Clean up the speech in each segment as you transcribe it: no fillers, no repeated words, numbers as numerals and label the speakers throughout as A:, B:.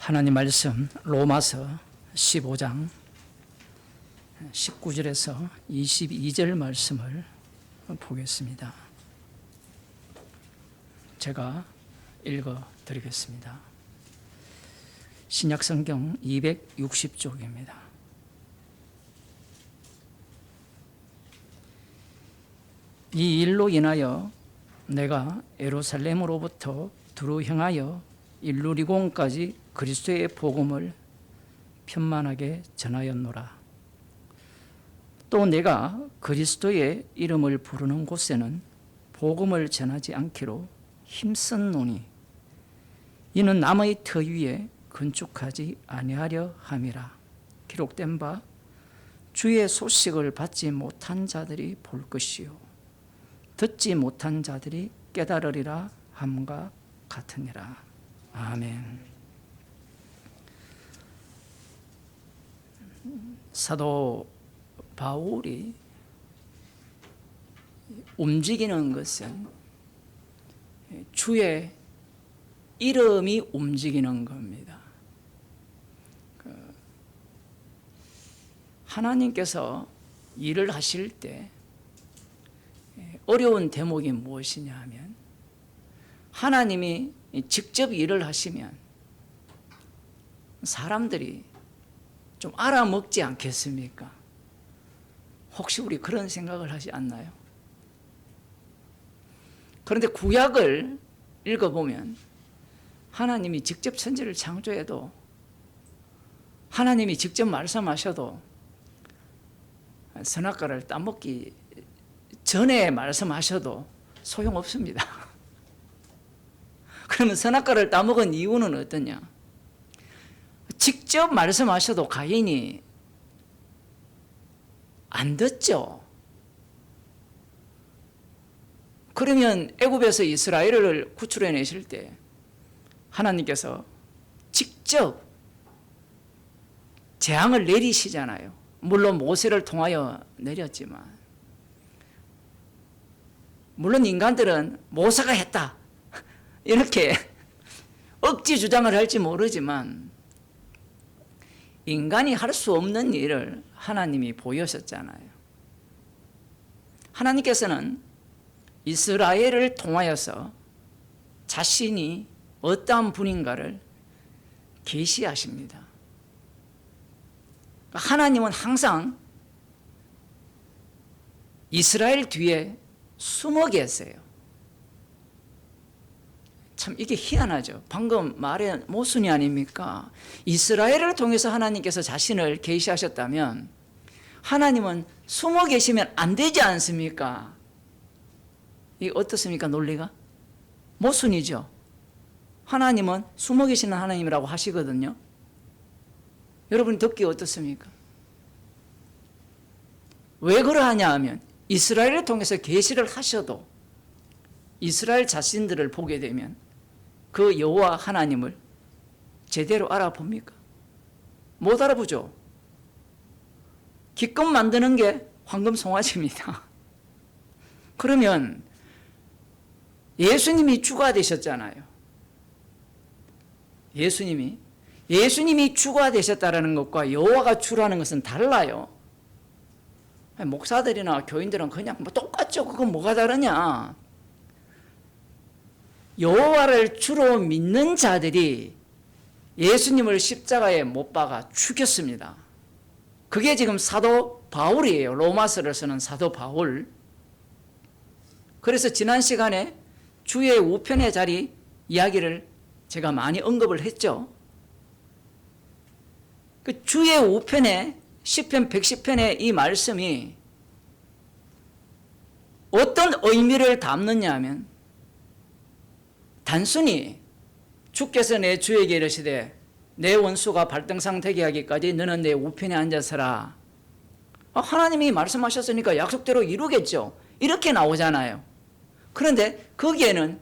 A: 하나님 말씀 로마서 15장 19절에서 22절 말씀을 보겠습니다. 제가 읽어 드리겠습니다. 신약성경 260쪽입니다. 이 일로 인하여 내가 예루살렘으로부터 두루 향하여 일루리곤까지 그리스도의 복음을 편만하게 전하였노라. 또 내가 그리스도의 이름을 부르는 곳에는 복음을 전하지 않기로 힘썼노니 이는 남의 터 위에 건축하지 아니하려 함이라. 기록된 바 주의 소식을 받지 못한 자들이 볼 것이요 듣지 못한 자들이 깨달으리라 함과 같으니라. 아멘. 사도 바울이 움직이는 것은 주의 이름이 움직이는 겁니다. 하나님께서 일을 하실 때 어려운 대목이 무엇이냐 하면 하나님이 직접 일을 하시면 사람들이 좀 알아먹지 않겠습니까? 혹시 우리 그런 생각을 하지 않나요? 그런데 구약을 읽어보면 하나님이 직접 천지를 창조해도 하나님이 직접 말씀하셔도 선악과를 따먹기 전에 말씀하셔도 소용없습니다. 그러면 선악과를 따먹은 이유는 어떠냐? 직접 말씀하셔도 가인이 안 듣죠. 그러면 애굽에서 이스라엘을 구출해내실 때 하나님께서 직접 재앙을 내리시잖아요. 물론 모세를 통하여 내렸지만 물론 인간들은 모세가 했다 이렇게 억지 주장을 할지 모르지만 인간이 할 수 없는 일을 하나님이 보여셨잖아요. 하나님께서는 이스라엘을 통하여서 자신이 어떠한 분인가를 계시하십니다. 하나님은 항상 이스라엘 뒤에 숨어 계세요. 참 이게 희한하죠. 방금 말의 모순이 아닙니까? 이스라엘을 통해서 하나님께서 자신을 계시하셨다면 하나님은 숨어 계시면 안 되지 않습니까? 이게 어떻습니까? 논리가? 모순이죠. 하나님은 숨어 계시는 하나님이라고 하시거든요. 여러분이 듣기 어떻습니까? 왜 그러하냐 하면 이스라엘을 통해서 계시를 하셔도 이스라엘 자신들을 보게 되면 그 여호와 하나님을 제대로 알아봅니까? 못 알아보죠. 기껏 만드는 게 황금 송아지입니다. 그러면 예수님이 주가 되셨잖아요. 예수님이 주가 되셨다는 것과 여호와가 주라는 것은 달라요. 목사들이나 교인들은 그냥 뭐 똑같죠. 그건 뭐가 다르냐? 여호와를 주로 믿는 자들이 예수님을 십자가에 못 박아 죽였습니다. 그게 지금 사도 바울이에요. 로마서를 쓰는 사도 바울. 그래서 지난 시간에 주의 우편의 자리 이야기를 제가 많이 언급을 했죠. 그 주의 우편에 시편 110편의 이 말씀이 어떤 의미를 담느냐 하면 단순히 주께서 내 주에게 이르시되 내 원수가 발등상 되게 하기까지 너는 내 우편에 앉아서라. 하나님이 말씀하셨으니까 약속대로 이루겠죠. 이렇게 나오잖아요. 그런데 거기에는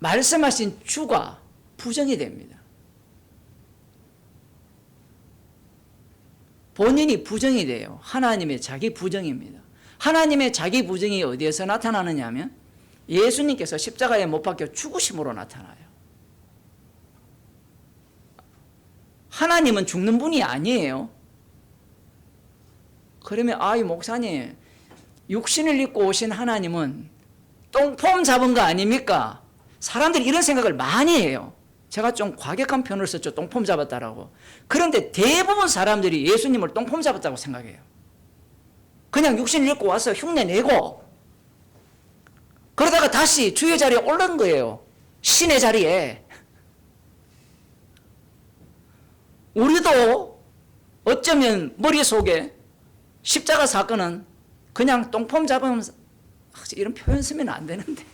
A: 말씀하신 주가 부정이 됩니다. 본인이 부정이 돼요. 하나님의 자기 부정입니다. 하나님의 자기 부정이 어디에서 나타나느냐 하면 예수님께서 십자가에 못 박혀 죽으심으로 나타나요. 하나님은 죽는 분이 아니에요. 그러면 아이 목사님, 육신을 입고 오신 하나님은 똥폼 잡은 거 아닙니까? 사람들이 이런 생각을 많이 해요. 제가 좀 과격한 표현을 썼죠. 똥폼 잡았다라고. 그런데 대부분 사람들이 예수님을 똥폼 잡았다고 생각해요. 그냥 육신을 입고 와서 흉내내고 그러다가 다시 주의 자리에 올른 거예요. 신의 자리에. 우리도 어쩌면 머릿속에 십자가 사건은 그냥 똥폼 잡으면서 이런 표현 쓰면 안 되는데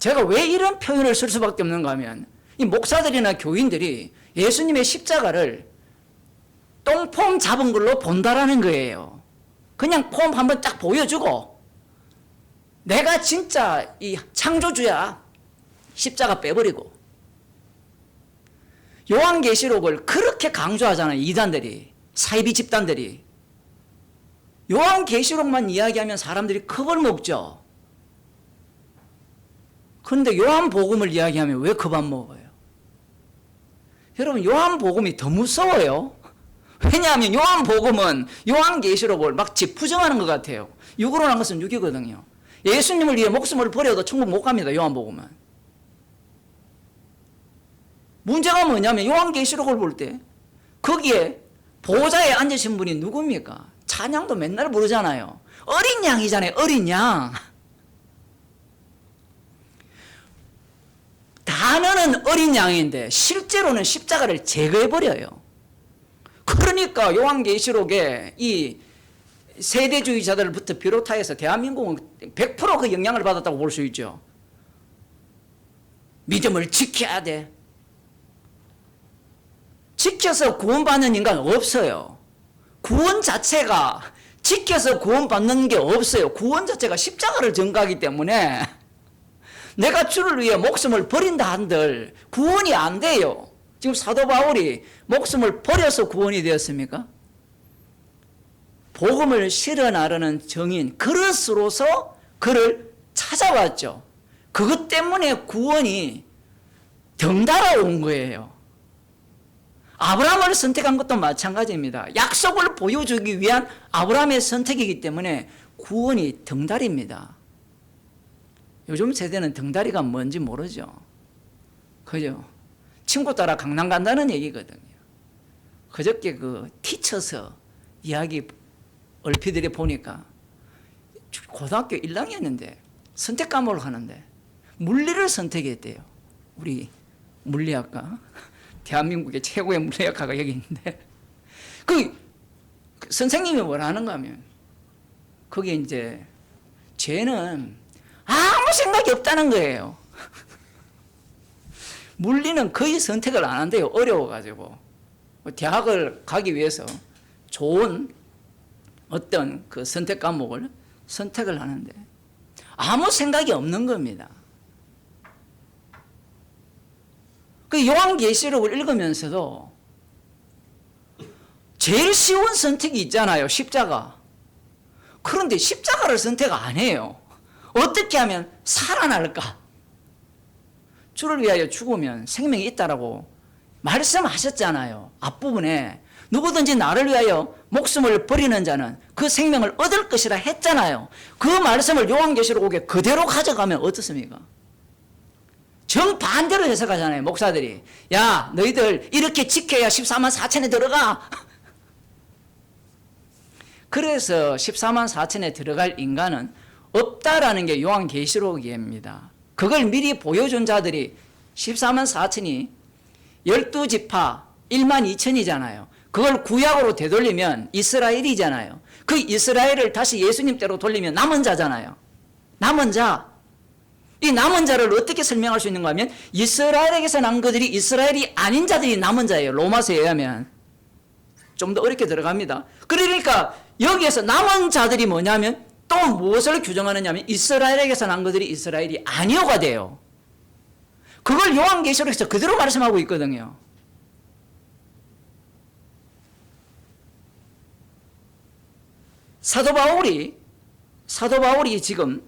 A: 제가 왜 이런 표현을 쓸 수밖에 없는가 하면 이 목사들이나 교인들이 예수님의 십자가를 똥폼 잡은 걸로 본다라는 거예요. 그냥 폼 한번 딱 보여주고 내가 진짜 이 창조주야 십자가 빼버리고 요한계시록을 그렇게 강조하잖아요. 이단들이 사이비 집단들이 요한계시록만 이야기하면 사람들이 겁을 먹죠. 그런데 요한복음을 이야기하면 왜 겁 안 먹어요? 여러분 요한복음이 더 무서워요. 왜냐하면 요한복음은 요한계시록을 막 짓부정하는 것 같아요. 육으로 난 것은 육이거든요. 예수님을 위해 목숨을 버려도 천국 못 갑니다. 요한복음은. 문제가 뭐냐면 요한계시록을 볼 때 거기에 보좌에 앉으신 분이 누굽니까? 찬양도 맨날 부르잖아요. 어린 양이잖아요. 어린 양. 단어는 어린 양인데 실제로는 십자가를 제거해버려요. 그러니까 요한계시록에 이 세대주의자들부터 비롯하여서 대한민국은 100% 그 영향을 받았다고 볼 수 있죠. 믿음을 지켜야 돼. 지켜서 구원받는 인간 없어요. 구원 자체가 지켜서 구원받는 게 없어요. 구원 자체가 십자가를 전가하기 때문에 내가 주를 위해 목숨을 버린다 한들 구원이 안 돼요. 지금 사도 바울이 목숨을 버려서 구원이 되었습니까? 복음을 실어 나르는 정인 그릇으로서 그를 찾아왔죠. 그것 때문에 구원이 덩달아 온 거예요. 아브라함을 선택한 것도 마찬가지입니다. 약속을 보여주기 위한 아브라함의 선택이기 때문에 구원이 덩달입니다. 요즘 세대는 덩다리가 뭔지 모르죠. 그죠? 친구 따라 강남 간다는 얘기거든요. 그저께 그 티쳐서 이야기 얼핏들이 보니까 고등학교 1학년인데 선택 과목을 하는데 물리를 선택했대요. 우리 물리학과. 대한민국의 최고의 물리학과가 여기 있는데 그 선생님이 뭐라 하는가 하면 거기 이제 쟤는 아무 생각이 없다는 거예요. 물리는 거의 선택을 안 한대요. 어려워가지고. 대학을 가기 위해서 좋은 어떤 그 선택 과목을 선택을 하는데 아무 생각이 없는 겁니다. 그 요한계시록을 읽으면서도 제일 쉬운 선택이 있잖아요. 십자가. 그런데 십자가를 선택 안 해요. 어떻게 하면 살아날까? 주를 위하여 죽으면 생명이 있다라고 말씀하셨잖아요. 앞부분에 누구든지 나를 위하여 목숨을 버리는 자는 그 생명을 얻을 것이라 했잖아요. 그 말씀을 요한계시록에 그대로 가져가면 어떻습니까? 정반대로 해석하잖아요. 목사들이. 야 너희들 이렇게 지켜야 14만 4천에 들어가. 그래서 14만 4천에 들어갈 인간은 없다라는 게 요한계시록입니다. 그걸 미리 보여준 자들이 14만 4천이 12지파 1만 2천이잖아요. 그걸 구약으로 되돌리면 이스라엘이잖아요. 그 이스라엘을 다시 예수님 때로 돌리면 남은 자잖아요. 남은 자. 이 남은 자를 어떻게 설명할 수 있는가 하면 이스라엘에게서 난 것들이 이스라엘이 아닌 자들이 남은 자예요. 로마서에 의하면. 좀 더 어렵게 들어갑니다. 그러니까 여기에서 남은 자들이 뭐냐면 또 무엇을 규정하느냐 하면 이스라엘에게서 난 것들이 이스라엘이 아니오가 돼요. 그걸 요한계시록에서 그대로 말씀하고 있거든요. 사도 바울이 지금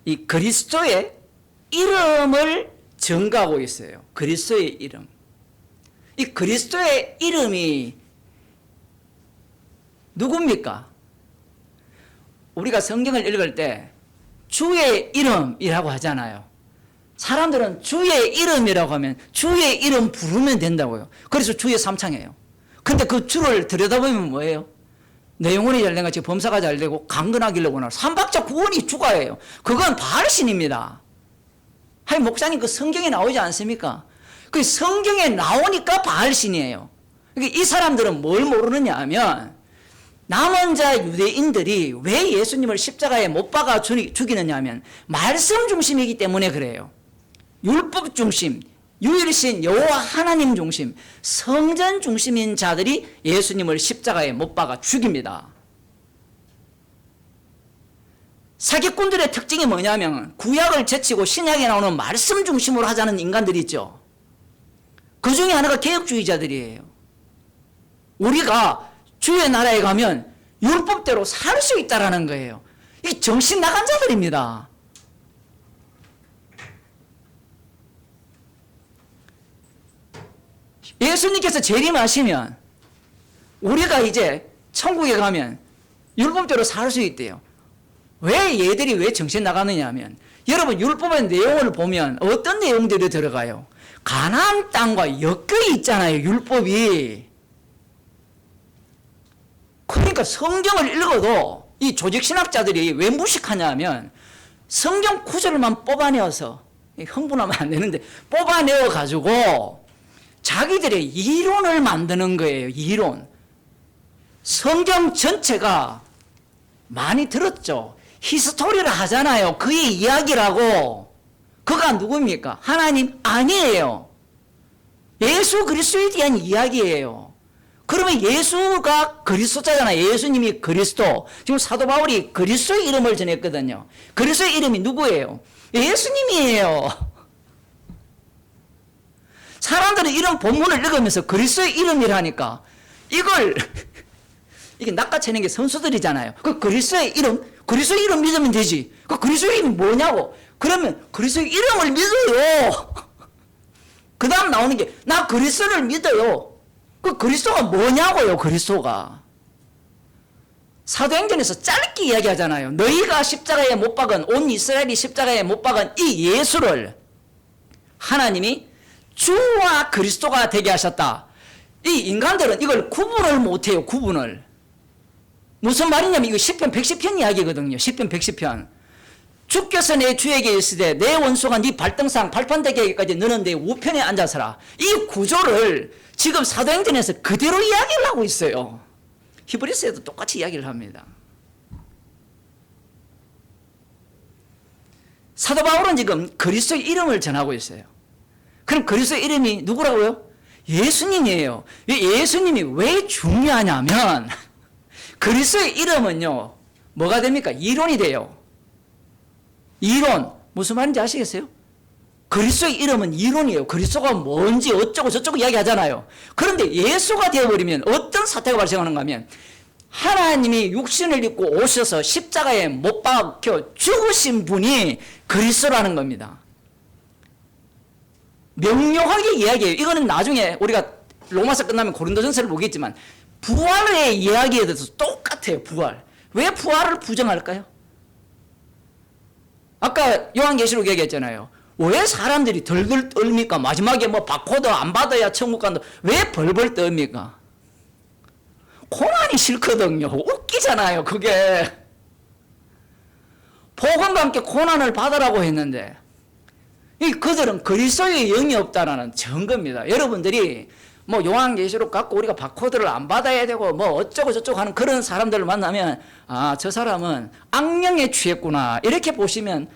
A: 이 그리스도의 이름을 전가하고 있어요. 그리스도의 이름. 이 그리스도의 이름이 누굽니까? 우리가 성경을 읽을 때 주의 이름이라고 하잖아요. 사람들은 주의 이름이라고 하면 주의 이름 부르면 된다고요. 그래서 주의 삼창이에요. 근데 그 주를 들여다보면 뭐예요? 내 영혼이 잘된 같이 범사가 잘되고 강건하길래 원하라. 삼박자 구원이 주가예요. 그건 바알신입니다. 아니 목사님 그 성경에 나오지 않습니까? 그 성경에 나오니까 바알신이에요. 그러니까 이 사람들은 뭘 모르느냐 하면 남은 자 유대인들이 왜 예수님을 십자가에 못 박아 죽이느냐 하면 말씀 중심이기 때문에 그래요. 율법 중심, 유일신 여호와 하나님 중심, 성전 중심인 자들이 예수님을 십자가에 못 박아 죽입니다. 사기꾼들의 특징이 뭐냐면 구약을 제치고 신약에 나오는 말씀 중심으로 하자는 인간들이 있죠. 그 중에 하나가 개혁주의자들이에요. 우리가 주의 나라에 가면 율법대로 살 수 있다라는 거예요. 이 정신 나간 자들입니다. 예수님께서 재림하시면 우리가 이제 천국에 가면 율법대로 살 수 있대요. 왜 얘들이 왜 정신 나가느냐 하면 여러분 율법의 내용을 보면 어떤 내용들이 들어가요? 가나안 땅과 엮여 있잖아요. 율법이. 그러니까 성경을 읽어도 이 조직신학자들이 왜 무식하냐 하면 성경 구절만 뽑아내어서 흥분하면 안 되는데 뽑아내어 가지고 자기들의 이론을 만드는 거예요. 이론. 성경 전체가 많이 들었죠. 히스토리를 하잖아요. 그의 이야기라고. 그가 누굽니까? 하나님 아니에요. 예수 그리스도에 대한 이야기예요. 그러면 예수가 그리스도잖아요. 예수님이 그리스도. 지금 사도 바울이 그리스도의 이름을 전했거든요. 그리스도의 이름이 누구예요? 예수님이에요. 사람들은 이런 본문을 읽으면서 그리스도의 이름이라니까 이걸 이게 낚아채는 게 선수들이잖아요. 그 그리스도의 이름 믿으면 되지. 그 그리스도의 이름이 뭐냐고. 그러면 그리스도의 이름을 믿어요. 그 다음 나오는 게 나 그리스도를 믿어요. 그 그리스도가 뭐냐고요. 그리스도가. 사도행전에서 짧게 이야기하잖아요. 너희가 십자가에 못 박은 온 이스라엘이 십자가에 못 박은 이 예수를 하나님이 주와 그리스도가 되게 하셨다. 이 인간들은 이걸 구분을 못해요. 구분을. 무슨 말이냐면 이거 시편 110편 이야기거든요. 시편 110편. 주께서 내 주에게 이르시되 내 원수가 네 발등상 발판되게 하기까지 너는 내 우편에 앉아서라. 이 구조를 지금 사도행전에서 그대로 이야기를 하고 있어요. 히브리서에도 똑같이 이야기를 합니다. 사도 바울은 지금 그리스도의 이름을 전하고 있어요. 그럼 그리스도의 이름이 누구라고요? 예수님이에요. 예수님이 왜 중요하냐면 그리스도의 이름은요 뭐가 됩니까? 이론이 돼요. 이론. 무슨 말인지 아시겠어요? 그리스도의 이름은 이론이에요. 그리스도가 뭔지 어쩌고 저쩌고 이야기하잖아요. 그런데 예수가 되어버리면 어떤 사태가 발생하는가 하면 하나님이 육신을 입고 오셔서 십자가에 못 박혀 죽으신 분이 그리스도라는 겁니다. 명료하게 이야기해요. 이거는 나중에 우리가 로마서 끝나면 고린도전서를 보겠지만 부활의 이야기에 대해서 똑같아요. 부활. 왜 부활을 부정할까요? 아까 요한계시록 얘기했잖아요. 왜 사람들이 덜덜 떨니까? 마지막에 뭐 바코드 안 받아야 천국 간다. 왜 벌벌 떨니까? 고난이 싫거든요. 웃기잖아요. 그게. 복음과 함께 고난을 받으라고 했는데 그들은 그리스도의 영이 없다라는 증거입니다. 여러분들이 뭐 요한계시록 갖고 우리가 바코드를 안 받아야 되고 뭐 어쩌고 저쩌고 하는 그런 사람들을 만나면 아, 저 사람은 악령에 취했구나 이렇게 보시면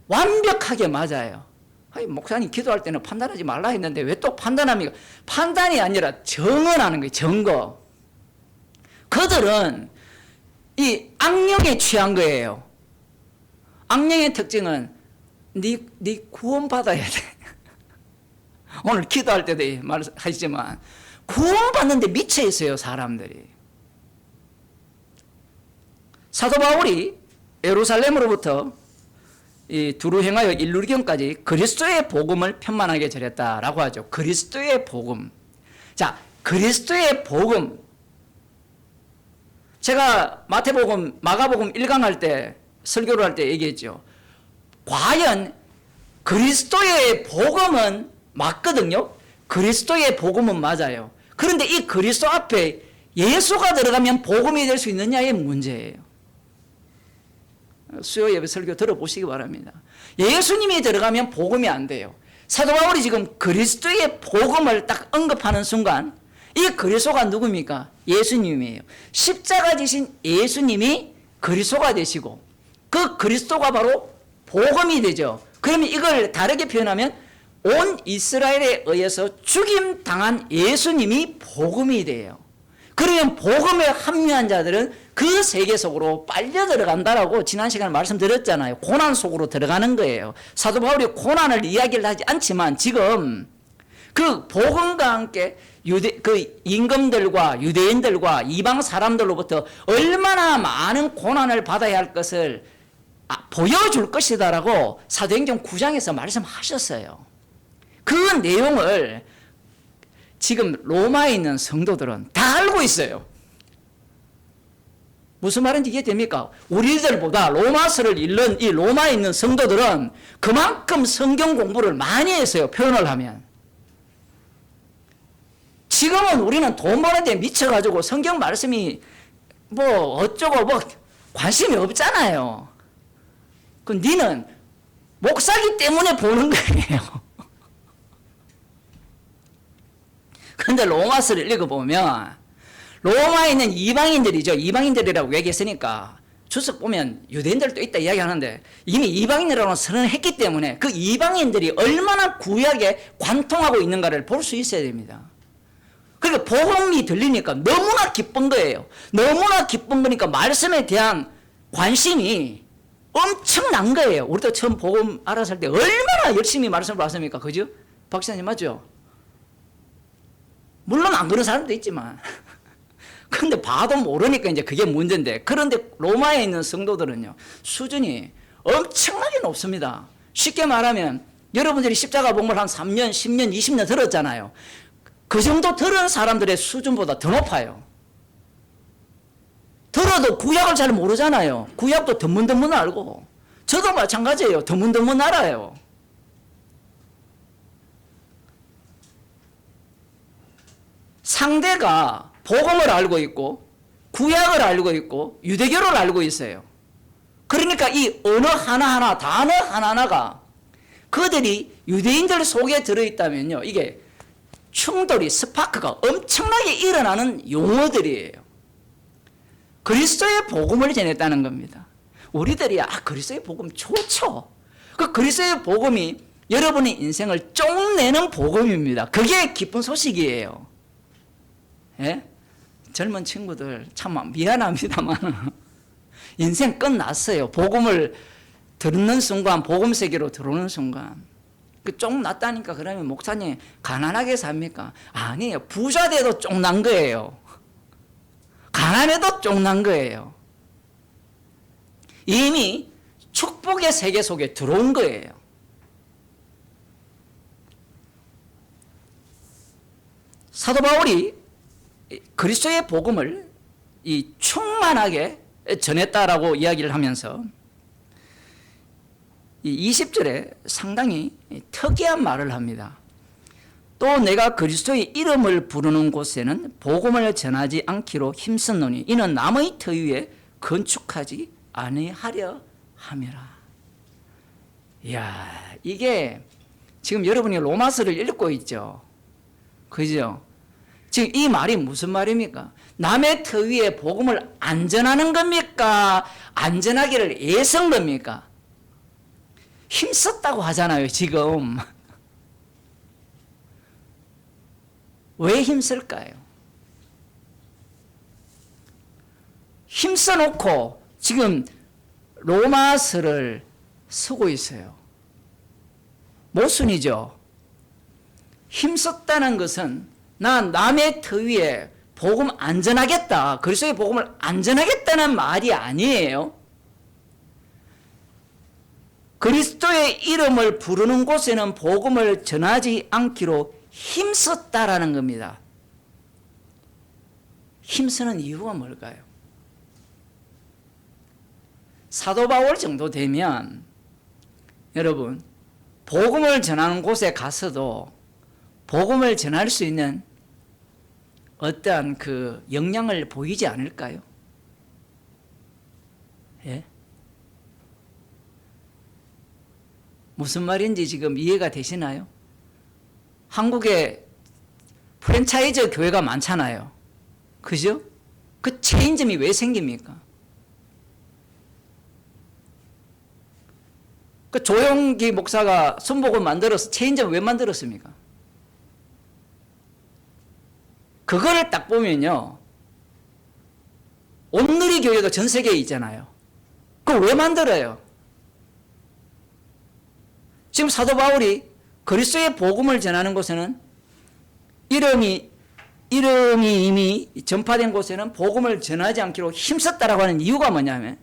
A: 완벽하게 맞아요. 아니, 목사님 기도할 때는 판단하지 말라 했는데 왜 또 판단합니까? 판단이 아니라 정언하는 거예요. 증거. 그들은 이 악령에 취한 거예요. 악령의 특징은 네 구원받아야 돼. 오늘 기도할 때도 말하시지만 구원받는데 미쳐 있어요. 사람들이. 사도 바울이 예루살렘으로부터 이 두루 행하여 일루리경까지 그리스도의 복음을 편만하게 전했다라고 하죠. 그리스도의 복음. 자, 그리스도의 복음. 제가 마태복음, 마가복음 1강할 때 설교를 할 때 얘기했죠. 과연 그리스도의 복음은 맞거든요. 그리스도의 복음은 맞아요. 그런데 이 그리스도 앞에 예수가 들어가면 복음이 될 수 있느냐의 문제예요. 수요 예배 설교 들어보시기 바랍니다. 예수님이 들어가면 복음이 안 돼요. 사도 바울이 지금 그리스도의 복음을 딱 언급하는 순간 이 그리스도가 누굽니까? 예수님이에요. 십자가 지신 예수님이 그리스도가 되시고 그 그리스도가 바로 복음이 되죠. 그러면 이걸 다르게 표현하면 온 이스라엘에 의해서 죽임 당한 예수님이 복음이 돼요. 그러면 복음에 합류한 자들은 그 세계 속으로 빨려 들어간다라고 지난 시간에 말씀드렸잖아요. 고난 속으로 들어가는 거예요. 사도 바울이 고난을 이야기를 하지 않지만 지금 그 복음과 함께 그 임금들과 유대인들과 이방 사람들로부터 얼마나 많은 고난을 받아야 할 것을 보여줄 것이다라고 사도행전 9장에서 말씀하셨어요. 그 내용을 지금 로마에 있는 성도들은 다 알고 있어요. 무슨 말인지 이해됩니까? 우리들보다 로마서를 읽는 이 로마에 있는 성도들은 그만큼 성경 공부를 많이 했어요. 표현을 하면. 지금은 우리는 돈 버는 데 미쳐가지고 성경 말씀이 뭐 어쩌고 뭐 관심이 없잖아요. 그 니는 목사기 때문에 보는 거예요. 그런데 로마서를 읽어보면 로마에 있는 이방인들이죠. 이방인들이라고 얘기했으니까 주석 보면 유대인들도 있다 이야기하는데 이미 이방인이라고 선언했기 때문에 그 이방인들이 얼마나 구약에 관통하고 있는가를 볼 수 있어야 됩니다. 그러니까 복음이 들리니까 너무나 기쁜 거예요. 너무나 기쁜 거니까 말씀에 대한 관심이 엄청난 거예요. 우리도 처음 복음 알았을 때 얼마나 열심히 말씀을 봤습니까? 그죠? 박사님 맞죠? 물론 안 그런 사람도 있지만 근데 봐도 모르니까 이제 그게 문제인데 그런데 로마에 있는 성도들은요 수준이 엄청나게 높습니다. 쉽게 말하면 여러분들이 십자가 복음을 한 3년, 10년, 20년 들었잖아요. 그 정도 들은 사람들의 수준보다 더 높아요. 들어도 구약을 잘 모르잖아요. 구약도 드문드문 알고 저도 마찬가지예요. 드문드문 알아요. 상대가 복음을 알고 있고 구약을 알고 있고 유대교를 알고 있어요. 그러니까 이 언어 하나하나 단어 하나하나가 그들이 유대인들 속에 들어있다면요 이게 충돌이 스파크가 엄청나게 일어나는 용어들이에요. 그리스도의 복음을 전했다는 겁니다. 우리들이 그리스도의 복음 좋죠. 그 그리스도의 복음이 여러분의 인생을 쫑내는 복음입니다. 그게 기쁜 소식이에요. 예? 젊은 친구들 참 미안합니다만 인생 끝났어요. 복음을 듣는 순간 복음 세계로 들어오는 순간 그 쫑 났다니까 그러면 목사님 가난하게 삽니까? 아니에요. 부자 돼도 쫑 난 거예요. 가난해도 쫑 난 거예요. 이미 축복의 세계 속에 들어온 거예요. 사도 바울이 그리스도의 복음을 충만하게 전했다라고 이야기를 하면서 20절에 상당히 특이한 말을 합니다. 또 내가 그리스도의 이름을 부르는 곳에는 복음을 전하지 않기로 힘썼노니 이는 남의 터 위에 건축하지 아니하려 함이라. 이야, 이게 지금 여러분이 로마서를 읽고 있죠. 그죠? 지금 이 말이 무슨 말입니까? 남의 터 위에 복음을 안 전하는 겁니까? 안 전하기를 애쓴 겁니까? 힘썼다고 하잖아요, 지금. 왜 힘쓸까요? 힘써놓고 지금 로마서를 쓰고 있어요. 모순이죠. 힘썼다는 것은 난 남의 터 위에 복음 안 전하겠다. 그리스도의 복음을 안 전하겠다는 말이 아니에요. 그리스도의 이름을 부르는 곳에는 복음을 전하지 않기로 힘썼다라는 겁니다. 힘쓰는 이유가 뭘까요? 사도 바울 정도 되면 여러분 복음을 전하는 곳에 가서도 복음을 전할 수 있는 어떠한 그 역량을 보이지 않을까요? 예? 무슨 말인지 지금 이해가 되시나요? 한국에 프랜차이즈 교회가 많잖아요. 그죠? 그 체인점이 왜 생깁니까? 그 조용기 목사가 순복음 만들어서 체인점 왜 만들었습니까? 그거를 딱 보면요. 온누리 교회도 전 세계에 있잖아요. 그걸 왜 만들어요? 지금 사도 바울이 그리스도의 복음을 전하는 곳에는 이름이 이미 전파된 곳에는 복음을 전하지 않기로 힘썼다라고 하는 이유가 뭐냐면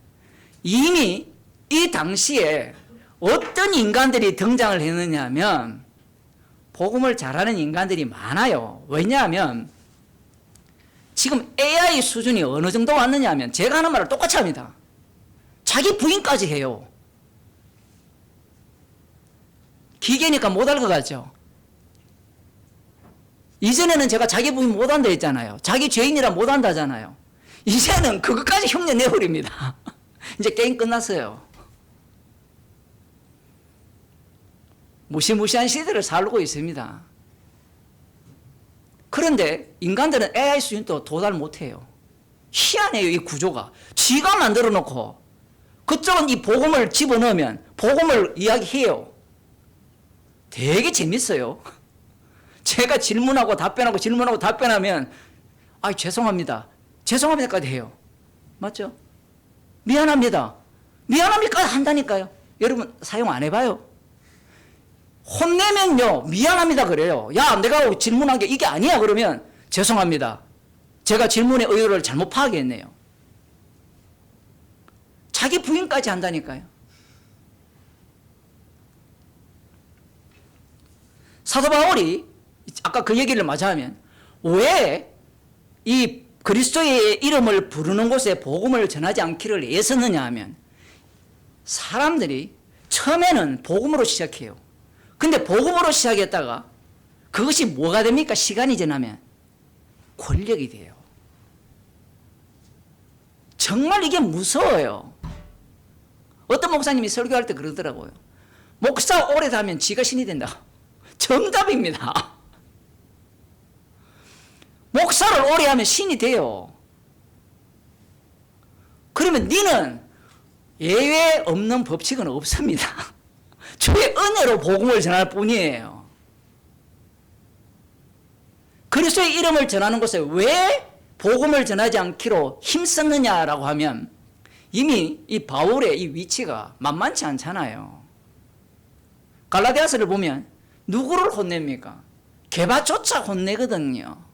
A: 이미 이 당시에 어떤 인간들이 등장을 했느냐 하면 복음을 잘하는 인간들이 많아요. 왜냐하면 지금 AI 수준이 어느 정도 왔느냐 하면 제가 하는 말을 똑같이 합니다. 자기 부인까지 해요. 기계니까 못 알아가죠. 이전에는 제가 자기 부인 못한다 했잖아요. 자기 죄인이라 못한다잖아요. 이제는 그것까지 흉내 내버립니다. 이제 게임 끝났어요. 무시무시한 시대를 살고 있습니다. 그런데 인간들은 AI 수준도 도달 못해요. 희한해요, 이 구조가. 지가 만들어 놓고 그쪽은 이 복음을 집어넣으면 복음을 이야기해요. 되게 재밌어요. 제가 질문하고 답변하고 질문하고 답변하면 죄송합니다. 죄송합니다까지 해요. 맞죠? 미안합니다. 미안합니까 한다니까요. 여러분 사용 안 해봐요? 혼내면요 미안합니다 그래요. 야 내가 질문한 게 이게 아니야 그러면 죄송합니다. 제가 질문의 의도를 잘못 파악했네요. 자기 부인까지 한다니까요. 사도 바울이 아까 그 얘기를 마저하면 왜 이 그리스도의 이름을 부르는 곳에 복음을 전하지 않기를 애썼느냐 하면 사람들이 처음에는 복음으로 시작해요. 근데 복음으로 시작했다가 그것이 뭐가 됩니까? 시간이 지나면 권력이 돼요. 정말 이게 무서워요. 어떤 목사님이 설교할 때 그러더라고요. 목사 오래 다면 지가 신이 된다. 정답입니다. 목사를 오래 하면 신이 돼요. 그러면 니는 예외 없는 법칙은 없습니다. 주의 은혜로 복음을 전할 뿐이에요. 그리스도의 이름을 전하는 곳에 왜 복음을 전하지 않기로 힘썼느냐라고 하면 이미 이 바울의 이 위치가 만만치 않잖아요. 갈라디아서를 보면 누구를 혼냅니까? 게바조차 혼내거든요.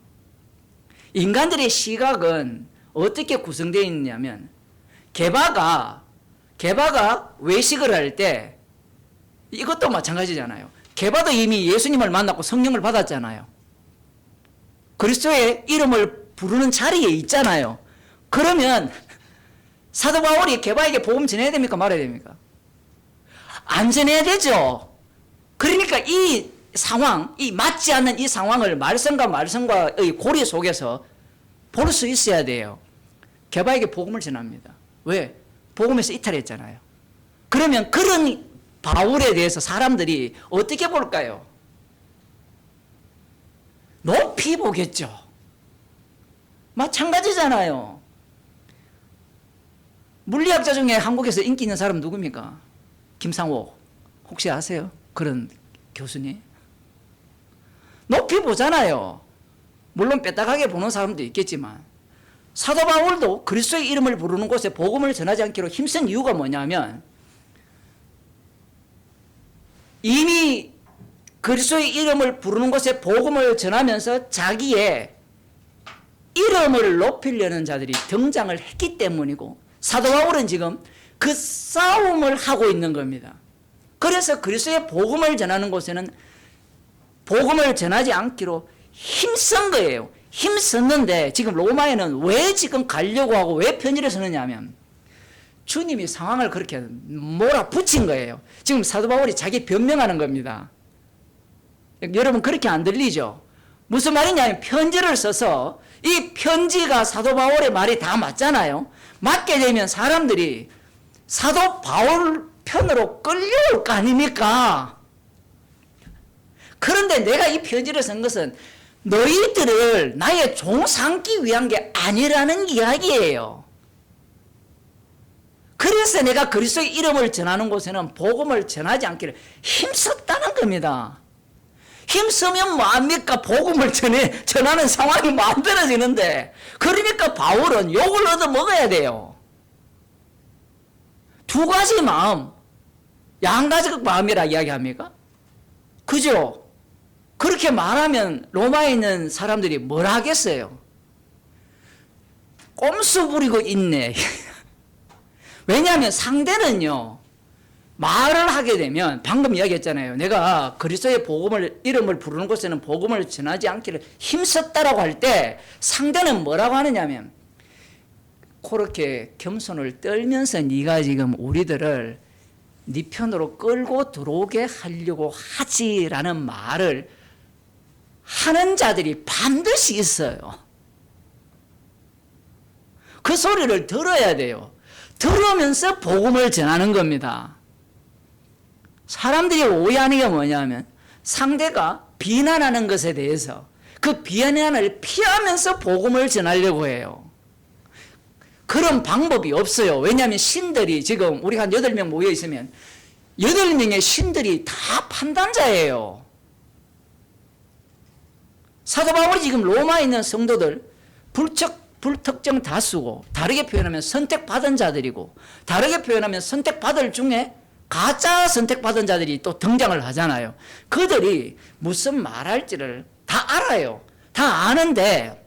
A: 인간들의 시각은 어떻게 구성되어 있냐면 게바가 외식을 할 때 이것도 마찬가지잖아요. 게바도 이미 예수님을 만났고 성령을 받았잖아요. 그리스도의 이름을 부르는 자리에 있잖아요. 그러면 사도 바울이 게바에게 복음 전해야 됩니까? 말해야 됩니까? 안 전해야 되죠. 그러니까 이 상황, 이 맞지 않는 이 상황을 말씀과의 고리 속에서 볼 수 있어야 돼요. 게바에게 복음을 전합니다. 왜? 복음에서 이탈했잖아요. 그러면 그런 바울에 대해서 사람들이 어떻게 볼까요? 높이 보겠죠. 마찬가지잖아요. 물리학자 중에 한국에서 인기 있는 사람 누굽니까? 김상옥. 혹시 아세요? 그런 교수님? 높이 보잖아요. 물론 빼딱하게 보는 사람도 있겠지만 사도 바울도 그리스도의 이름을 부르는 곳에 복음을 전하지 않기로 힘쓴 이유가 뭐냐면 이미 그리스도의 이름을 부르는 곳에 복음을 전하면서 자기의 이름을 높이려는 자들이 등장을 했기 때문이고 사도 바울은 지금 그 싸움을 하고 있는 겁니다. 그래서 그리스도의 복음을 전하는 곳에는 복음을 전하지 않기로 힘쓴 거예요. 힘썼는데 지금 로마에는 왜 지금 가려고 하고 왜 편지를 쓰느냐 하면 주님이 상황을 그렇게 몰아붙인 거예요. 지금 사도 바울이 자기 변명하는 겁니다. 여러분 그렇게 안 들리죠? 무슨 말이냐면 편지를 써서 이 편지가 사도 바울의 말이 다 맞잖아요. 맞게 되면 사람들이 사도 바울 편으로 끌려올 거 아닙니까? 그런데 내가 이 편지를 쓴 것은 너희들을 나의 종 삼기 위한 게 아니라는 이야기예요. 그래서 내가 그리스도의 이름을 전하는 곳에는 복음을 전하지 않기를 힘썼다는 겁니다. 힘쓰면 뭐합니까? 복음을 전하는 상황이 만들어지는데, 그러니까 바울은 욕을 얻어 먹어야 돼요. 두 가지 마음, 양가적 마음이라 이야기합니까? 그죠? 그렇게 말하면 로마에 있는 사람들이 뭘 하겠어요? 꼼수 부리고 있네. 왜냐하면 상대는요, 말을 하게 되면 방금 이야기했잖아요. 내가 그리스도의 복음을 이름을 부르는 곳에는 복음을 전하지 않기를 힘썼다라고 할 때 상대는 뭐라고 하느냐면 그렇게 겸손을 떨면서 네가 지금 우리들을 네 편으로 끌고 들어오게 하려고 하지라는 말을 하는 자들이 반드시 있어요. 그 소리를 들어야 돼요. 들으면서 복음을 전하는 겁니다. 사람들이 오해하는 게 뭐냐면 상대가 비난하는 것에 대해서 그 비난을 피하면서 복음을 전하려고 해요. 그런 방법이 없어요. 왜냐하면 신들이 지금 우리가 한 8명 모여 있으면 8명의 신들이 다 판단자예요. 사도 바울이 지금 로마에 있는 성도들 불특정 다수고, 다르게 표현하면 선택받은 자들이고, 다르게 표현하면 선택받을 중에 가짜 선택받은 자들이 또 등장을 하잖아요. 그들이 무슨 말할지를 다 알아요. 다 아는데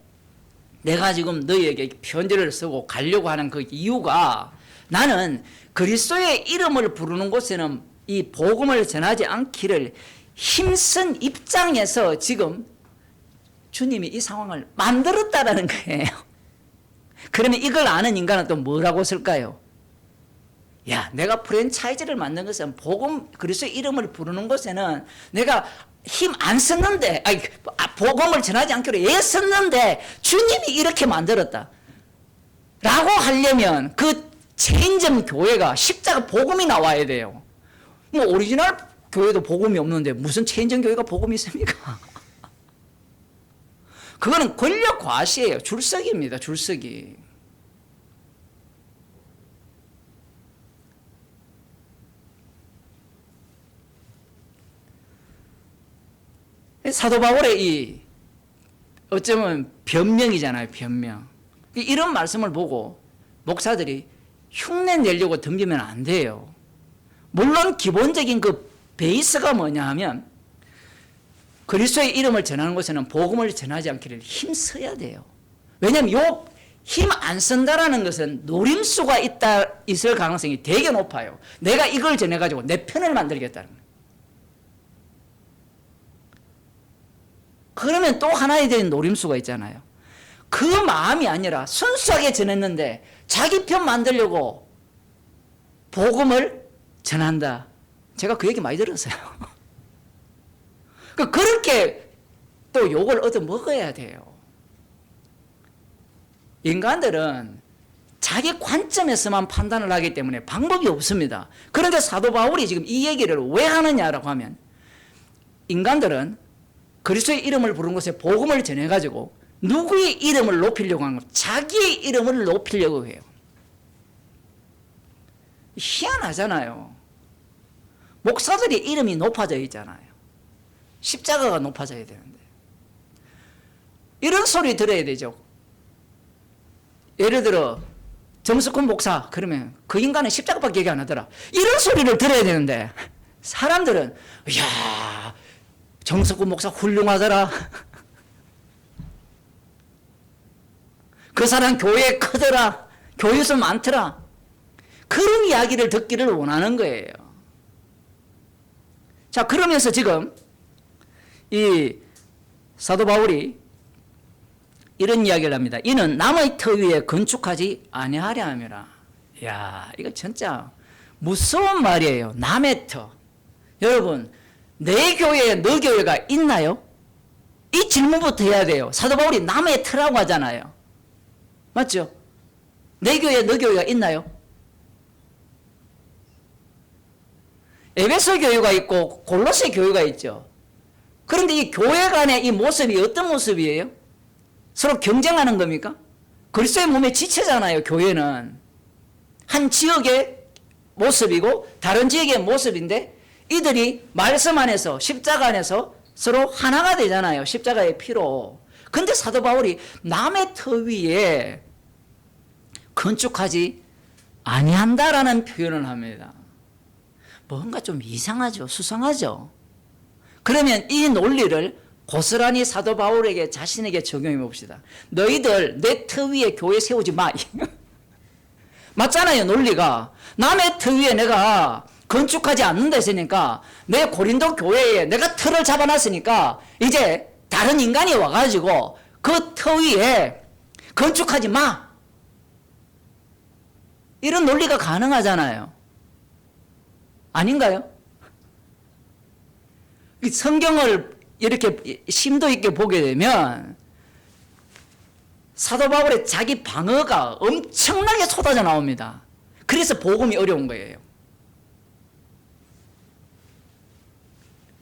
A: 내가 지금 너희에게 편지를 쓰고 가려고 하는 그 이유가, 나는 그리스도의 이름을 부르는 곳에는 이 복음을 전하지 않기를 힘쓴 입장에서 지금 주님이 이 상황을 만들었다라는 거예요. 그러면 이걸 아는 인간은 또 뭐라고 쓸까요? 야, 내가 프랜차이즈를 만든 것은 복음, 그리스도의 이름을 부르는 곳에는 내가 힘 안 썼는데, 복음을 전하지 않기로 애썼는데 주님이 이렇게 만들었다 라고 하려면 그 체인점 교회가 십자가 복음이 나와야 돼요. 뭐 오리지널 교회도 복음이 없는데 무슨 체인점 교회가 복음이 있습니까? 그거는 권력 과시예요. 줄서기입니다. 줄서기. 사도 바울의 이 어쩌면 변명이잖아요. 변명. 이런 말씀을 보고 목사들이 흉내 내려고 덤비면 안 돼요. 물론 기본적인 그 베이스가 뭐냐 하면 그리스도의 이름을 전하는 곳에는 복음을 전하지 않기를 힘써야 돼요. 왜냐하면 요 힘 안 쓴다라는 것은 노림수가 있을 가능성이 되게 높아요. 내가 이걸 전해가지고 내 편을 만들겠다는 거예요. 그러면 또 하나에 대한 노림수가 있잖아요. 그 마음이 아니라 순수하게 전했는데 자기 편 만들려고 복음을 전한다. 제가 그 얘기 많이 들었어요. 그렇게 또 욕을 얻어 먹어야 돼요. 인간들은 자기 관점에서만 판단을 하기 때문에 방법이 없습니다. 그런데 사도 바울이 지금 이 얘기를 왜 하느냐라고 하면 인간들은 그리스도의 이름을 부른 곳에 복음을 전해가지고 누구의 이름을 높이려고 하는 거, 자기의 이름을 높이려고 해요. 희한하잖아요. 목사들이 이름이 높아져 있잖아요. 십자가가 높아져야 되는데. 이런 소리 들어야 되죠. 예를 들어 정석훈 목사 그러면 그 인간은 십자가밖에 얘기 안 하더라. 이런 소리를 들어야 되는데 사람들은 이야 정석훈 목사 훌륭하더라. 그 사람 교회 크더라. 교회수 많더라. 그런 이야기를 듣기를 원하는 거예요. 자, 그러면서 지금 이 사도 바울이 이런 이야기를 합니다. 이는 남의 터 위에 건축하지 아니하려 함이라. 야, 이거 진짜 무서운 말이에요. 남의 터. 여러분, 내 교회에 너 교회가 있나요? 이 질문부터 해야 돼요. 사도 바울이 남의 터라고 하잖아요. 맞죠? 내 교회에 너 교회가 있나요? 에베소 교회가 있고 골로새 교회가 있죠. 그런데 이 교회 간의 이 모습이 어떤 모습이에요? 서로 경쟁하는 겁니까? 그리스도의 몸의 지체잖아요. 교회는 한 지역의 모습이고 다른 지역의 모습인데 이들이 말씀 안에서 십자가 안에서 서로 하나가 되잖아요. 십자가의 피로. 근데 사도 바울이 남의 터 위에 건축하지 아니한다라는 표현을 합니다. 뭔가 좀 이상하죠. 수상하죠. 그러면 이 논리를 고스란히 사도 바울에게 자신에게 적용해 봅시다. 너희들 내 터 위에 교회 세우지 마. 맞잖아요. 논리가. 남의 터 위에 내가 건축하지 않는다 했으니까 내 고린도 교회에 내가 터를 잡아놨으니까 이제 다른 인간이 와가지고 그 터 위에 건축하지 마. 이런 논리가 가능하잖아요. 아닌가요? 성경을 이렇게 심도 있게 보게 되면 사도 바울의 자기 방어가 엄청나게 쏟아져 나옵니다. 그래서 복음이 어려운 거예요.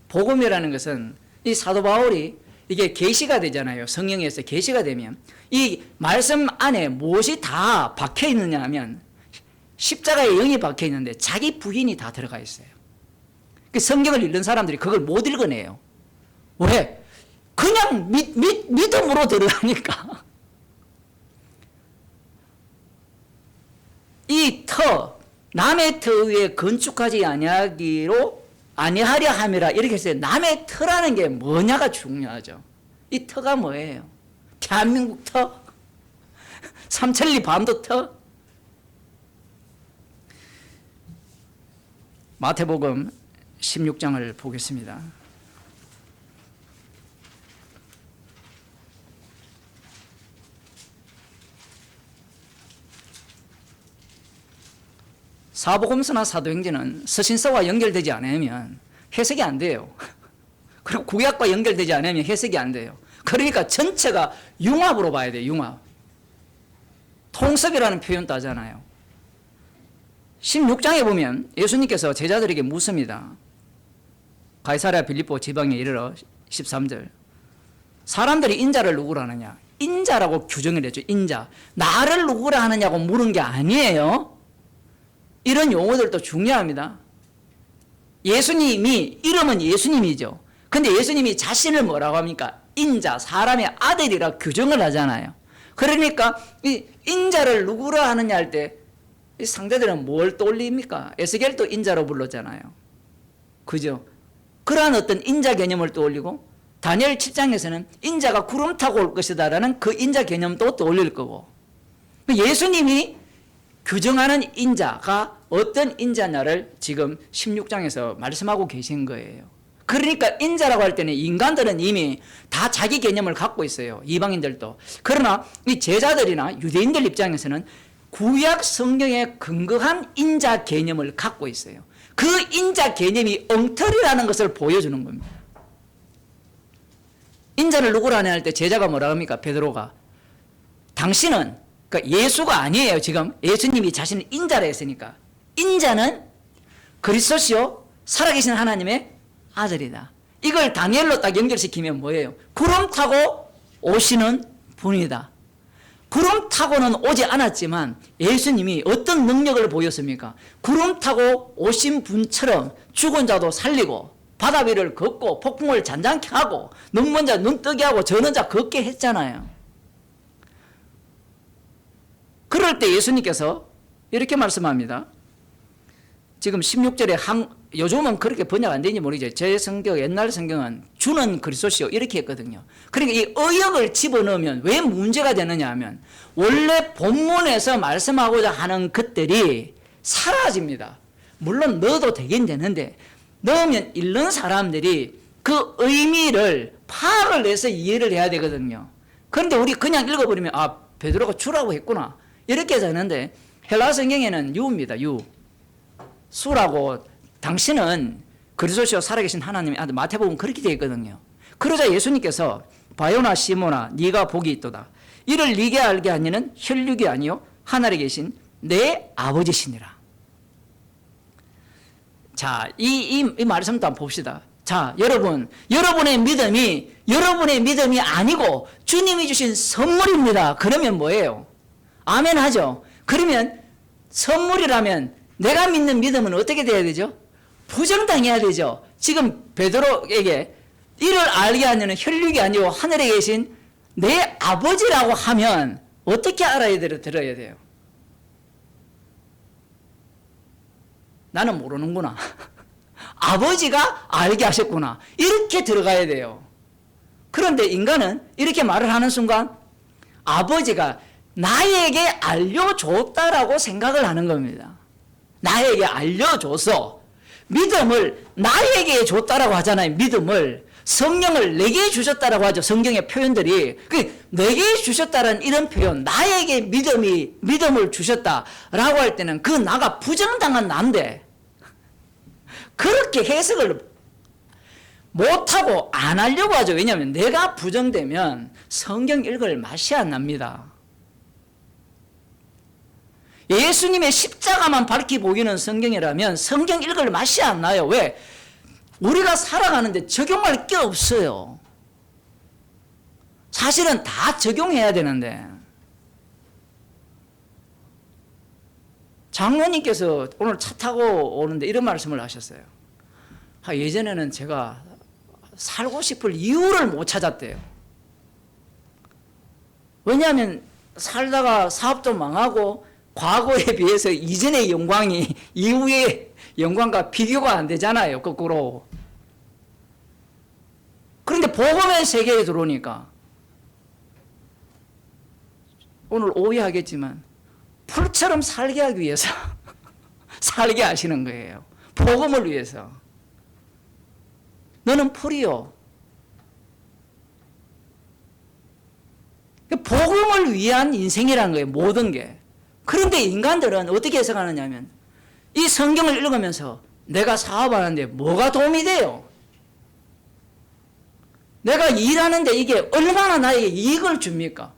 A: 복음이라는 것은 이 사도 바울이 이게 계시가 되잖아요. 성령에서 계시가 되면 이 말씀 안에 무엇이 다 박혀 있느냐 하면 십자가에 영이 박혀 있는데 자기 부인이 다 들어가 있어요. 성경을 읽는 사람들이 그걸 못 읽어내요. 왜? 그냥 믿음으로 들으니까. 이 터, 남의 터 위에 건축하지 아니하려 함이라 이렇게 했어요. 남의 터라는 게 뭐냐가 중요하죠. 이 터가 뭐예요? 대한민국 터? 삼천리 반도 터? 마태복음 16장을 보겠습니다. 사복음서나 사도행전은 서신서와 연결되지 않으면 해석이 안 돼요. 그리고 구약과 연결되지 않으면 해석이 안 돼요. 그러니까 전체가 융합으로 봐야 돼요. 융합. 통섭이라는 표현도 하잖아요. 16장에 보면 예수님께서 제자들에게 묻습니다. 가이사랴 빌립보 지방에 이르러 13절. 사람들이 인자를 누구라 하느냐? 인자라고 규정을 했죠. 인자. 나를 누구라 하느냐고 물은 게 아니에요. 이런 용어들도 중요합니다. 예수님이, 이름은 예수님이죠. 근데 예수님이 자신을 뭐라고 합니까? 인자, 사람의 아들이라 규정을 하잖아요. 그러니까 이 인자를 누구라 하느냐 할 때 이 상대들은 뭘 떠올립니까? 에스겔도 인자로 불렀잖아요. 그죠? 그러한 어떤 인자 개념을 떠올리고 다니엘 7장에서는 인자가 구름 타고 올 것이다 라는 그 인자 개념도 떠올릴 거고 예수님이 규정하는 인자가 어떤 인자냐를 지금 16장에서 말씀하고 계신 거예요. 그러니까 인자라고 할 때는 인간들은 이미 다 자기 개념을 갖고 있어요. 이방인들도. 그러나 이 제자들이나 유대인들 입장에서는 구약 성경에 근거한 인자 개념을 갖고 있어요. 그 인자 개념이 엉터리라는 것을 보여주는 겁니다. 인자를 누구라 하냐 할 때 제자가 뭐라 합니까? 베드로가. 당신은 그러니까 예수가 아니에요. 지금 예수님이 자신을 인자라 했으니까. 인자는 그리스도시요 살아계신 하나님의 아들이다. 이걸 다니엘로 딱 연결시키면 뭐예요? 구름 타고 오시는 분이다. 구름 타고는 오지 않았지만 예수님이 어떤 능력을 보였습니까? 구름 타고 오신 분처럼 죽은 자도 살리고 바다 위를 걷고 폭풍을 잔잔케 하고 눈먼 자 눈 뜨게 하고 저는 자 걷게 했잖아요. 그럴 때 예수님께서 이렇게 말씀합니다. 지금 16절에 요즘은 그렇게 번역 안 되는지 모르겠죠. 제 성경, 옛날 성경은 주는 그리스도시요 이렇게 했거든요. 그러니까 이 의역을 집어넣으면 왜 문제가 되느냐 하면 원래 본문에서 말씀하고자 하는 것들이 사라집니다. 물론 넣어도 되긴 되는데 넣으면 읽는 사람들이 그 의미를 파악을 해서 이해를 해야 되거든요. 그런데 우리 그냥 읽어버리면 아, 베드로가 주라고 했구나 이렇게 되는데 헬라 성경에는 유입니다. 유. 수라고 당신은 그리스도시요 살아계신 하나님의 아들 마태복음 그렇게 되어 있거든요. 그러자 예수님께서 바요나 시모나 네가 복이 있도다. 이를 네게 알게 하니는 혈육이 아니요 하늘에 계신 내 아버지시니라. 자, 이 말씀도 한번 봅시다. 자, 여러분의 믿음이 아니고 주님이 주신 선물입니다. 그러면 뭐예요? 아멘 하죠. 그러면 선물이라면 내가 믿는 믿음은 어떻게 돼야 되죠? 부정당해야 되죠. 지금 베드로에게 이를 알게 하는 혈육이 아니고 하늘에 계신 내 아버지라고 하면 어떻게 알아야 들어야 돼요? 나는 모르는구나. 아버지가 알게 하셨구나. 이렇게 들어가야 돼요. 그런데 인간은 이렇게 말을 하는 순간 아버지가 나에게 알려줬다라고 생각을 하는 겁니다. 나에게 알려줘서 믿음을 나에게 줬다라고 하잖아요. 믿음을 성령을 내게 주셨다라고 하죠. 성경의 표현들이 내게 주셨다는 이런 표현, 나에게 믿음을 주셨다라고 할 때는 그 나가 부정당한 나인데 그렇게 해석을 못하고 안 하려고 하죠. 왜냐하면 내가 부정되면 성경 읽을 맛이 안 납니다. 예수님의 십자가만 밝히 보이는 성경이라면 성경 읽을 맛이 안 나요. 왜? 우리가 살아가는데 적용할 게 없어요. 사실은 다 적용해야 되는데. 장로님께서 오늘 차 타고 오는데 이런 말씀을 하셨어요. 예전에는 제가 살고 싶을 이유를 못 찾았대요. 왜냐하면 살다가 사업도 망하고 과거에 비해서 이전의 영광이 이후의 영광과 비교가 안 되잖아요. 거꾸로. 그런데 복음의 세계에 들어오니까 오늘 오해하겠지만 풀처럼 살게 하기 위해서 살게 하시는 거예요. 복음을 위해서. 너는 풀이요. 복음을 위한 인생이라는 거예요. 모든 게. 그런데 인간들은 어떻게 해석하느냐 하면 이 성경을 읽으면서 내가 사업하는데 뭐가 도움이 돼요? 내가 일하는데 이게 얼마나 나에게 이익을 줍니까?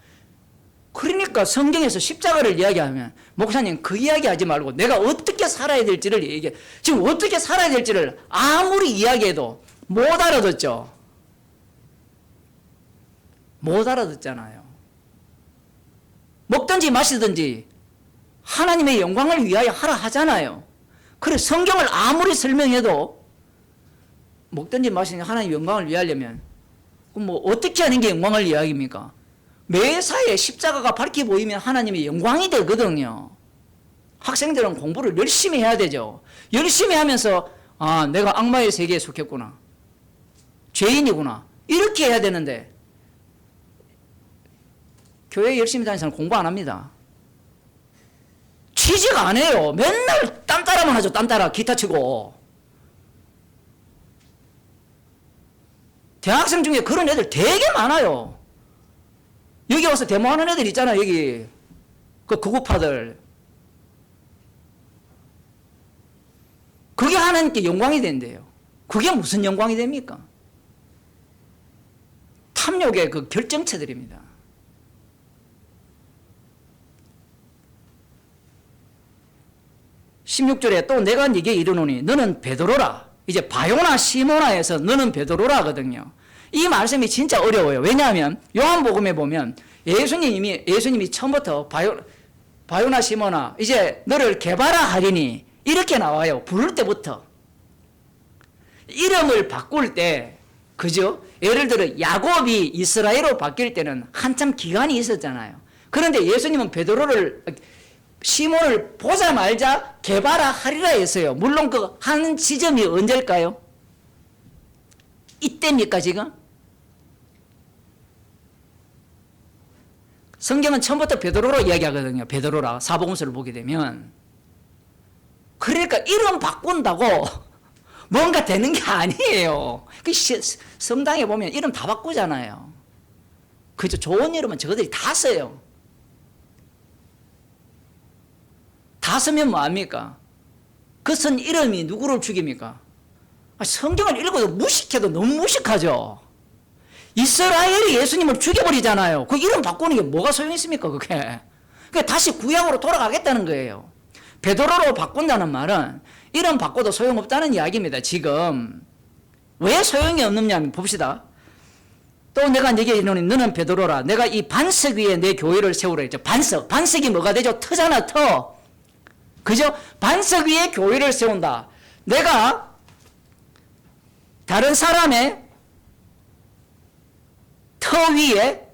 A: 그러니까 성경에서 십자가를 이야기하면 목사님 그 이야기 하지 말고 내가 어떻게 살아야 될지를 얘기해. 지금 어떻게 살아야 될지를 아무리 이야기해도 못 알아듣죠. 못 알아듣잖아요. 먹든지 마시든지 하나님의 영광을 위하여 하라 하잖아요. 그래 성경을 아무리 설명해도 먹든지 마시든지 하나님의 영광을 위하려면 뭐 어떻게 하는 게 영광을 위하입니까? 매사에 십자가가 밝게 보이면 하나님의 영광이 되거든요. 학생들은 공부를 열심히 해야 되죠. 열심히 하면서 아, 내가 악마의 세계에 속했구나. 죄인이구나. 이렇게 해야 되는데 교회 열심히 다니는 사람 공부 안 합니다. 취직 안 해요. 맨날 딴따라만 하죠. 딴따라 기타 치고. 대학생 중에 그런 애들 되게 많아요. 여기 와서 데모하는 애들 있잖아요. 여기 그 극우파들. 그게 하나님께 영광이 된대요. 그게 무슨 영광이 됩니까? 탐욕의 그 결정체들입니다. (16절에) 또 내가 네게 이르노니 너는 베드로라. 이제 바요나 시모나에서 너는 베드로라 하거든요. 이 말씀이 진짜 어려워요. 왜냐하면 요한복음에 보면 예수님이 처음부터 바요나 시모나 이제 너를 게바라 하리니 이렇게 나와요. 부를 때부터. 이름을 바꿀 때 그죠? 예를 들어 야곱이 이스라엘로 바뀔 때는 한참 기간이 있었잖아요. 그런데 예수님은 시몬을 보자마자 게바라 하리라 했어요. 물론 그 하는 지점이 언제일까요? 이때입니까 지금? 성경은 처음부터 베드로로 이야기하거든요. 베드로라 사복음서를 보게 되면. 그러니까 이름 바꾼다고 뭔가 되는 게 아니에요. 성당에 보면 이름 다 바꾸잖아요. 그죠? 좋은 이름은 저들이 다 써요. 다 쓰면 뭐합니까? 그 쓴 이름이 누구를 죽입니까? 성경을 읽어도 무식해도 너무 무식하죠. 이스라엘이 예수님을 죽여버리잖아요. 그 이름 바꾸는 게 뭐가 소용있습니까, 그게? 그러니까 다시 구약으로 돌아가겠다는 거예요. 베드로로 바꾼다는 말은 이름 바꿔도 소용없다는 이야기입니다, 지금. 왜 소용이 없느냐 하면 봅시다. 또 내가 네게 이르노니 너는 베드로라. 내가 이 반석 위에 내 교회를 세우라 했죠. 반석이 뭐가 되죠? 터잖아, 터. 그죠? 반석 위에 교회를 세운다. 내가 다른 사람의 터 위에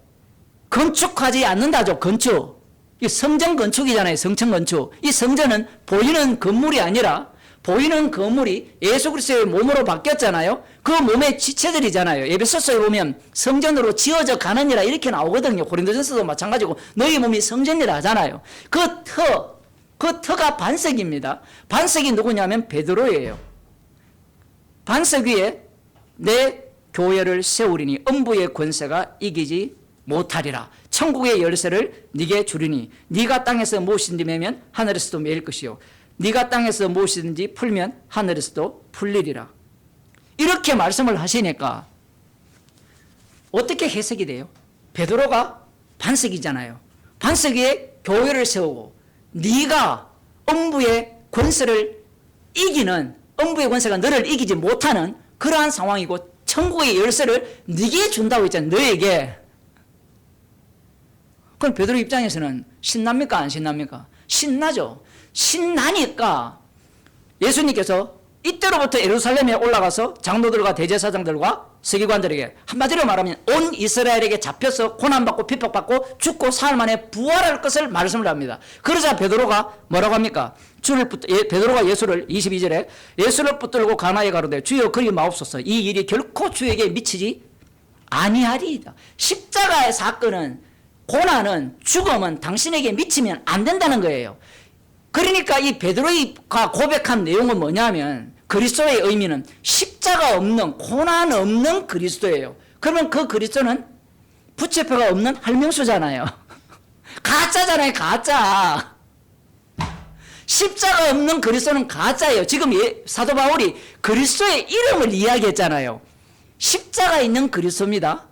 A: 건축하지 않는다죠. 건축. 이 성전 건축이잖아요. 성전 건축. 이 성전은 보이는 건물이 아니라 보이는 건물이 예수 그리스도의 몸으로 바뀌었잖아요. 그 몸의 지체들이잖아요. 에베소서에 보면 성전으로 지어져 가느니라 이렇게 나오거든요. 고린도전서도 마찬가지고 너희 몸이 성전이라 하잖아요. 그 터가 반석입니다. 반석이 누구냐면 베드로예요. 반석 위에 내 교회를 세우리니 음부의 권세가 이기지 못하리라. 천국의 열쇠를 네게 주리니 네가 땅에서 무엇이든지 매면 하늘에서도 매일 것이요 네가 땅에서 무엇이든지 풀면 하늘에서도 풀리리라. 이렇게 말씀을 하시니까 어떻게 해석이 돼요? 베드로가 반석이잖아요. 반석 위에 교회를 세우고 네가 음부의 권세를 이기는, 음부의 권세가 너를 이기지 못하는 그러한 상황이고 천국의 열쇠를 네게 준다고 했잖아요. 너에게. 그럼 베드로 입장에서는 신납니까? 안 신납니까? 신나죠. 신나니까 예수님께서 이때로부터 예루살렘에 올라가서 장로들과 대제사장들과 서기관들에게 한마디로 말하면 온 이스라엘에게 잡혀서 고난받고 핍박받고 죽고 사흘 만에 부활할 것을 말씀을 합니다. 그러자 베드로가 뭐라고 합니까? 베드로가 예수를 22절에 예수를 붙들고 가나에 가로되 주여 그리 마옵소서 이 일이 결코 주에게 미치지 아니하리이다. 십자가의 사건은, 고난은, 죽음은 당신에게 미치면 안 된다는 거예요. 그러니까 이 베드로가 고백한 내용은 뭐냐면 그리스도의 의미는 십자가 없는, 고난 없는 그리스도예요. 그러면 그 그리스도는 부채표가 없는 할명수잖아요. 가짜잖아요, 가짜. 십자가 없는 그리스도는 가짜예요. 지금 사도 바울이 그리스도의 이름을 이야기했잖아요. 십자가 있는 그리스도입니다.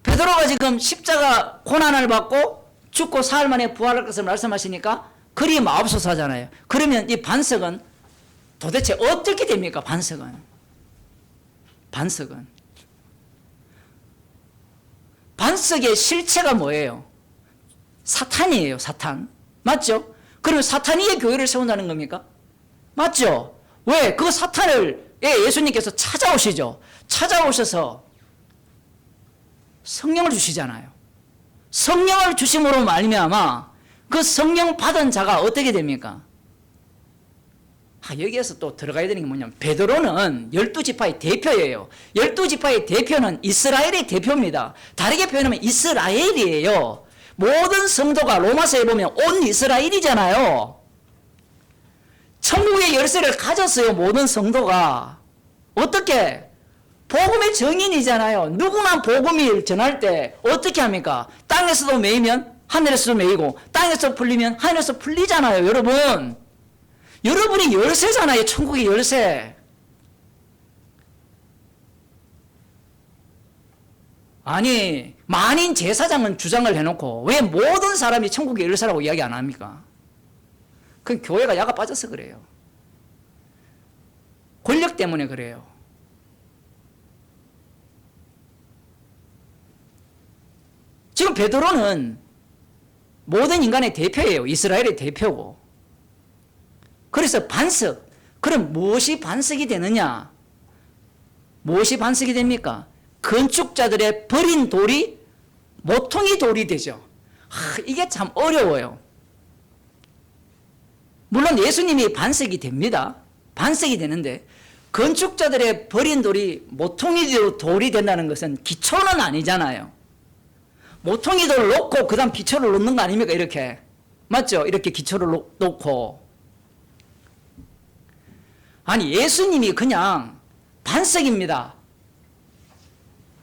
A: 베드로가 지금 십자가 고난을 받고 죽고 사흘 만에 부활할 것을 말씀하시니까 그리 마옵소서 하잖아요. 그러면 이 반석은 도대체 어떻게 됩니까? 반석의 실체가 뭐예요? 사탄이에요, 사탄. 맞죠? 그러면 사탄이 교회를 세운다는 겁니까? 맞죠? 왜? 그 사탄을 예수님께서 찾아오시죠. 찾아오셔서 성령을 주시잖아요. 성령을 주심으로 말미암아 그 성령 받은 자가 어떻게 됩니까? 여기에서 또 들어가야 되는 게 뭐냐면 베드로는 12지파의 대표예요. 12지파의 대표는 이스라엘의 대표입니다. 다르게 표현하면 이스라엘이에요. 모든 성도가 로마서에 보면 온 이스라엘이잖아요. 천국의 열쇠를 가졌어요. 모든 성도가. 어떻게? 복음의 증인이잖아요. 누구나 복음을 전할 때 어떻게 합니까? 땅에서도 매이면 하늘에서도 매이고 땅에서 풀리면 하늘에서 풀리잖아요. 여러분이 열쇠잖아요. 천국의 열쇠. 아니 만인 제사장은 주장을 해놓고 왜 모든 사람이 천국의 열쇠라고 이야기 안 합니까? 그건 교회가 야가 빠져서 그래요. 권력 때문에 그래요. 지금 베드로는 모든 인간의 대표예요. 이스라엘의 대표고. 그래서 반석. 그럼 무엇이 반석이 되느냐? 무엇이 반석이 됩니까? 건축자들의 버린 돌이 모퉁이 돌이 되죠. 이게 참 어려워요. 물론 예수님이 반석이 됩니다. 반석이 되는데 건축자들의 버린 돌이 모퉁이 돌이 된다는 것은 기초는 아니잖아요. 모퉁이 돌을 놓고 그 다음 기초를 놓는 거 아닙니까? 이렇게. 맞죠? 이렇게 기초를 놓고. 아니 예수님이 그냥 반석입니다.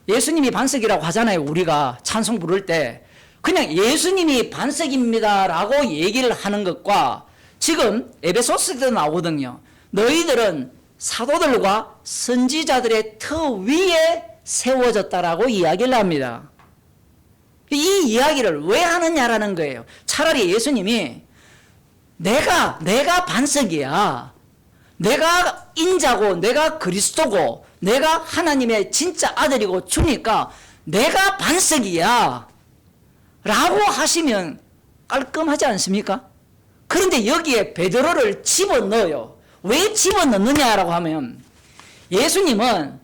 A: 예수님이 반석이라고 하잖아요. 우리가 찬송 부를 때 그냥 예수님이 반석입니다 라고 얘기를 하는 것과 지금 에베소서에도 나오거든요. 너희들은 사도들과 선지자들의 터 위에 세워졌다라고 이야기를 합니다. 이 이야기를 왜 하느냐라는 거예요. 차라리 예수님이 내가 반석이야. 내가 인자고 내가 그리스도고 내가 하나님의 진짜 아들이고 주니까 내가 반석이야 라고 하시면 깔끔하지 않습니까? 그런데 여기에 베드로를 집어넣어요. 왜 집어넣느냐라고 하면 예수님은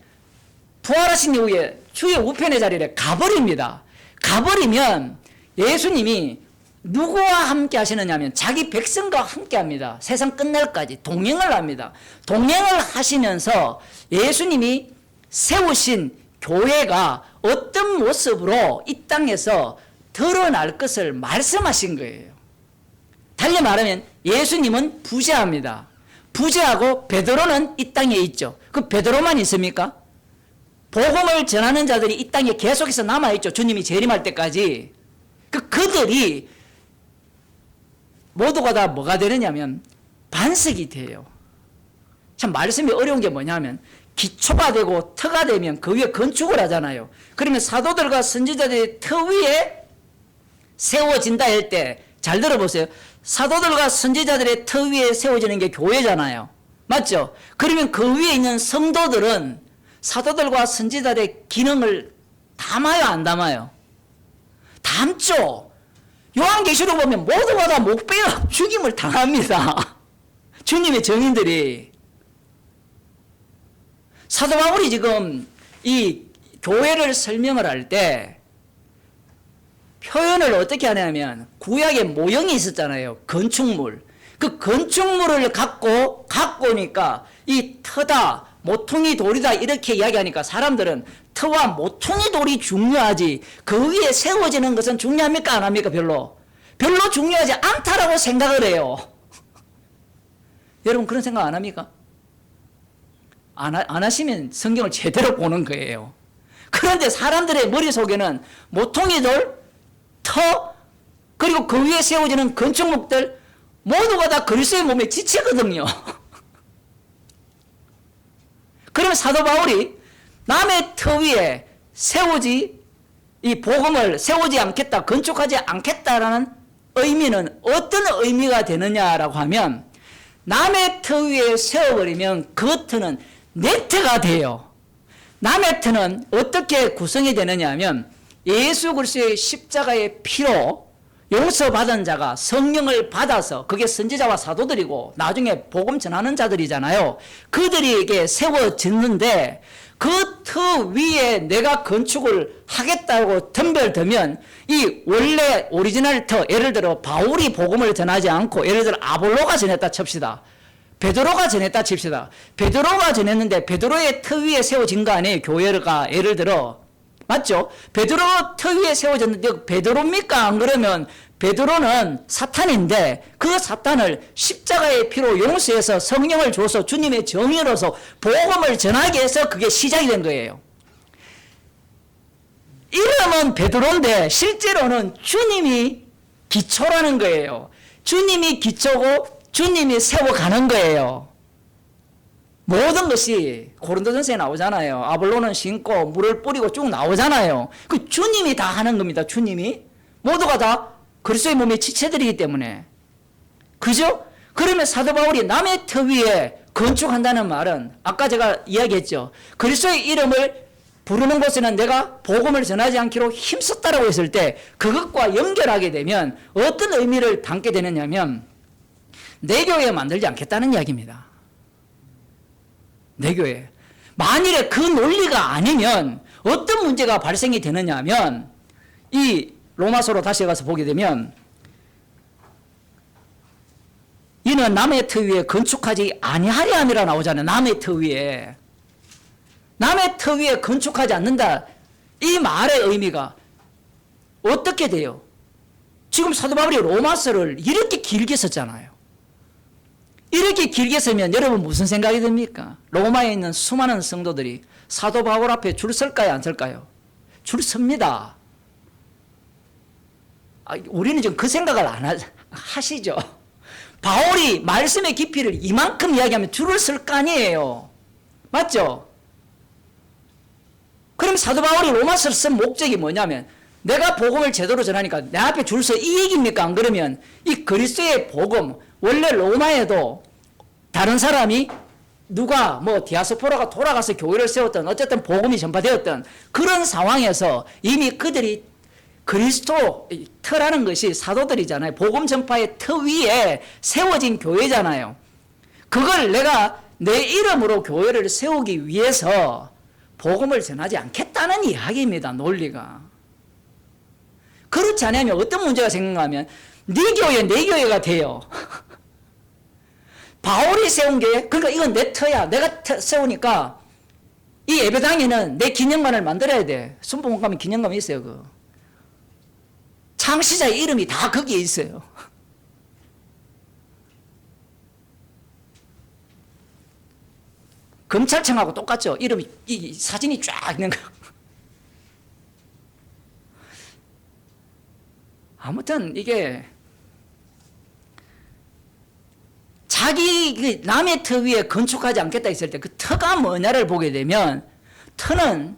A: 부활하신 이후에 주의 우편의 자리에 가버립니다. 가버리면 예수님이 누구와 함께 하시느냐 하면 자기 백성과 함께 합니다. 세상 끝날까지 동행을 합니다. 동행을 하시면서 예수님이 세우신 교회가 어떤 모습으로 이 땅에서 드러날 것을 말씀하신 거예요. 달리 말하면 예수님은 부재합니다. 부재하고 베드로는 이 땅에 있죠. 그 베드로만 있습니까? 복음을 전하는 자들이 이 땅에 계속해서 남아있죠. 주님이 재림할 때까지. 그들이 모두가 다 뭐가 되느냐면 반석이 돼요. 참 말씀이 어려운 게 뭐냐면 기초가 되고 터가 되면 그 위에 건축을 하잖아요. 그러면 사도들과 선지자들이 터 위에 세워진다 할 때 잘 들어보세요. 사도들과 선지자들의 터 위에 세워지는 게 교회잖아요. 맞죠? 그러면 그 위에 있는 성도들은 사도들과 선지자들의 기능을 담아요, 안 담아요? 담죠. 요한계시록 보면 모두가 다 목베어 죽임을 당합니다. 주님의 증인들이. 사도 바울이 지금 이 교회를 설명을 할 때 표현을 어떻게 하냐면 구약에 모형이 있었잖아요. 건축물. 그 건축물을 갖고 오니까 이 터다, 모퉁이 돌이다 이렇게 이야기하니까 사람들은 터와 모퉁이 돌이 중요하지 그 위에 세워지는 것은 중요합니까? 안 합니까? 별로 중요하지 않다라고 생각을 해요. 여러분 그런 생각 안 합니까? 안 하시면 성경을 제대로 보는 거예요. 그런데 사람들의 머릿속에는 모퉁이 돌, 터, 그리고 그 위에 세워지는 건축물들 모두가 다 그리스도의 몸의 지체거든요. 그러면 사도 바울이 남의 터 위에 이 복음을 세우지 않겠다, 건축하지 않겠다라는 의미는 어떤 의미가 되느냐라고 하면 남의 터 위에 세워버리면 그 터는 내 터가 돼요. 남의 터는 어떻게 구성이 되느냐 하면 예수 그리스도의 십자가의 피로 용서받은 자가 성령을 받아서 그게 선지자와 사도들이고 나중에 복음 전하는 자들이잖아요. 그들에게 세워졌는데 그 터 위에 내가 건축을 하겠다고 덤벼들면 이 원래 오리지널 터, 예를 들어 바울이 복음을 전하지 않고 예를 들어 아볼로가 전했다 칩시다. 베드로가 전했다 칩시다. 베드로가 전했는데 베드로의 터 위에 세워진 거 아니에요. 교회가 예를 들어. 맞죠? 베드로 터 위에 세워졌는데 베드로입니까? 안 그러면 베드로는 사탄인데 그 사탄을 십자가의 피로 용서해서 성령을 줘서 주님의 정의로서 복음을 전하게 해서 그게 시작이 된 거예요. 이름은 베드로인데 실제로는 주님이 기초라는 거예요. 주님이 기초고 주님이 세워가는 거예요. 모든 것이 고린도전서에 나오잖아요. 아볼로는 심고 물을 뿌리고 쭉 나오잖아요. 그 주님이 다 하는 겁니다. 주님이. 모두가 다 그리스도의 몸의 지체들이기 때문에. 그죠? 그러면 사도 바울이 남의 터 위에 건축한다는 말은 아까 제가 이야기했죠. 그리스도의 이름을 부르는 곳에는 내가 복음을 전하지 않기로 힘썼다라고 했을 때 그것과 연결하게 되면 어떤 의미를 담게 되느냐면 내 교회 만들지 않겠다는 이야기입니다. 내 교회. 만일에 그 논리가 아니면 어떤 문제가 발생이 되느냐 하면 이 로마서로 다시 가서 보게 되면 이는 남의 터 위에 건축하지 아니하리 함이라 나오잖아요. 남의 터 위에. 남의 터 위에 건축하지 않는다. 이 말의 의미가 어떻게 돼요? 지금 사도 바울이 로마서를 이렇게 길게 썼잖아요. 이렇게 길게 쓰면 여러분 무슨 생각이 듭니까? 로마에 있는 수많은 성도들이 사도 바울 앞에 줄 설까요, 안 설까요? 줄 섭니다. 우리는 지금 그 생각을 안 하시죠? 바울이 말씀의 깊이를 이만큼 이야기하면 줄을 쓸 거 아니에요. 맞죠? 그럼 사도 바울이 로마서를 쓴 목적이 뭐냐면 내가 복음을 제대로 전하니까 내 앞에 줄 서 이 얘기입니까? 안 그러면 이 그리스도의 복음, 원래 로마에도 다른 사람이 누가 뭐 디아스포라가 돌아가서 교회를 세웠던 어쨌든 복음이 전파되었던 그런 상황에서 이미 그들이 그리스도 터라는 것이 사도들이잖아요. 복음 전파의 터 위에 세워진 교회잖아요. 그걸 내가 내 이름으로 교회를 세우기 위해서 복음을 전하지 않겠다는 이야기입니다. 논리가. 그렇지 않으면 어떤 문제가 생각하면 네 교회 내 교회가 돼요. 바울이 세운 게 그러니까 이건 내 터야. 내가 세우니까 이 예배당에는 내 기념관을 만들어야 돼. 순복음 가면 기념관이 있어요. 그 창시자의 이름이 다 거기에 있어요. 검찰청하고 똑같죠. 이름이 이 사진이 쫙 있는 거. 아무튼 이게 자기 남의 터 위에 건축하지 않겠다 했을 때 그 터가 뭐냐를 보게 되면 터는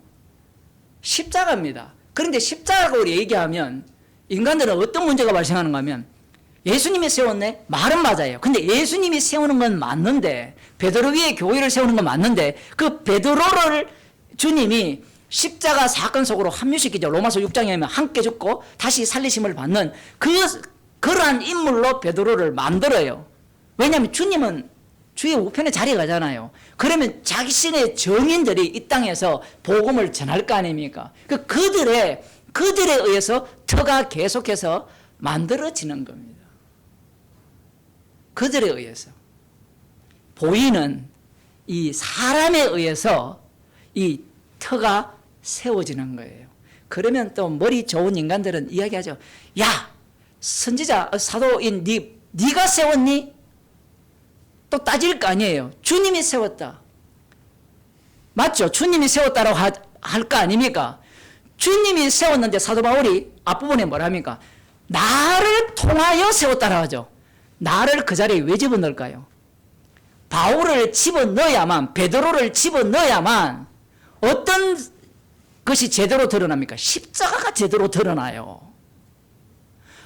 A: 십자가입니다. 그런데 십자가로 얘기하면 인간들은 어떤 문제가 발생하는가 하면 예수님이 세웠네? 말은 맞아요. 근데 예수님이 세우는 건 맞는데 베드로 위에 교회를 세우는 건 맞는데 그 베드로를 주님이 십자가 사건 속으로 합류시키죠. 로마서 6장에 하면 함께 죽고 다시 살리심을 받는 그러한 인물로 베드로를 만들어요. 왜냐하면 주님은 주의 우편에 자리에 가잖아요. 그러면 자신의 정인들이 이 땅에서 복음을 전할 거 아닙니까? 그들에 의해서 터가 계속해서 만들어지는 겁니다. 그들에 의해서. 보이는 이 사람에 의해서 이 터가 세워지는 거예요. 그러면 또 머리 좋은 인간들은 이야기하죠. 야, 선지자, 사도인 네가 세웠니? 또 따질 거 아니에요. 주님이 세웠다. 맞죠? 주님이 세웠다라고 할 거 아닙니까? 주님이 세웠는데 사도 바울이 앞부분에 뭐라 합니까? 나를 통하여 세웠다라고 하죠. 나를 그 자리에 왜 집어넣을까요? 바울을 집어넣어야만, 베드로를 집어넣어야만 어떤 것이 제대로 드러납니까? 십자가가 제대로 드러나요.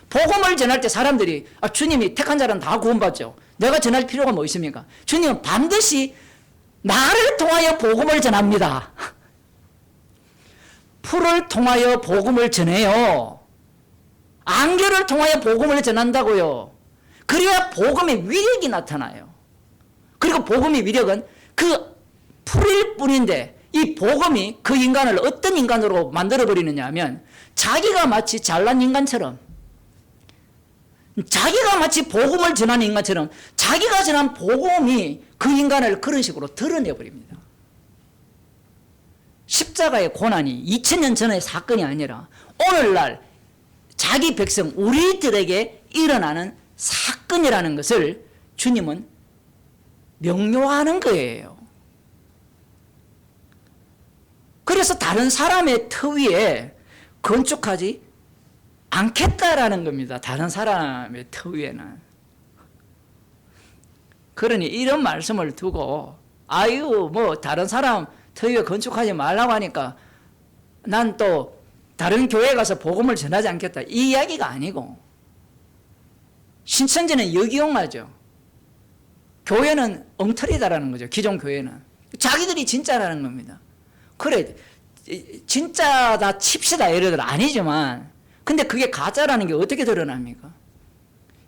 A: 복음을 전할 때 사람들이 주님이 택한 자는 다 구원받죠. 내가 전할 필요가 뭐 있습니까? 주님은 반드시 나를 통하여 복음을 전합니다. 풀을 통하여 복음을 전해요. 안개를 통하여 복음을 전한다고요. 그래야 복음의 위력이 나타나요. 그리고 복음의 위력은 그 풀일 뿐인데 이 복음이 그 인간을 어떤 인간으로 만들어버리느냐 하면 자기가 마치 잘난 인간처럼 자기가 마치 복음을 전하는 인간처럼 자기가 전한 복음이 그 인간을 그런 식으로 드러내버립니다. 십자가의 고난이 2000년 전의 사건이 아니라 오늘날 자기 백성 우리들에게 일어나는 사건이라는 것을 주님은 명료하는 거예요. 그래서 다른 사람의 터 위에 건축하지 않겠다라는 겁니다. 다른 사람의 터 위에는. 그러니 이런 말씀을 두고 뭐 다른 사람 터 위에 건축하지 말라고 하니까 난 또 다른 교회에 가서 복음을 전하지 않겠다. 이 이야기가 아니고 신천지는 역이용하죠. 교회는 엉터리다라는 거죠. 기존 교회는. 자기들이 진짜라는 겁니다. 그래 진짜다 칩시다 예를 들어 아니지만 근데 그게 가짜라는 게 어떻게 드러납니까?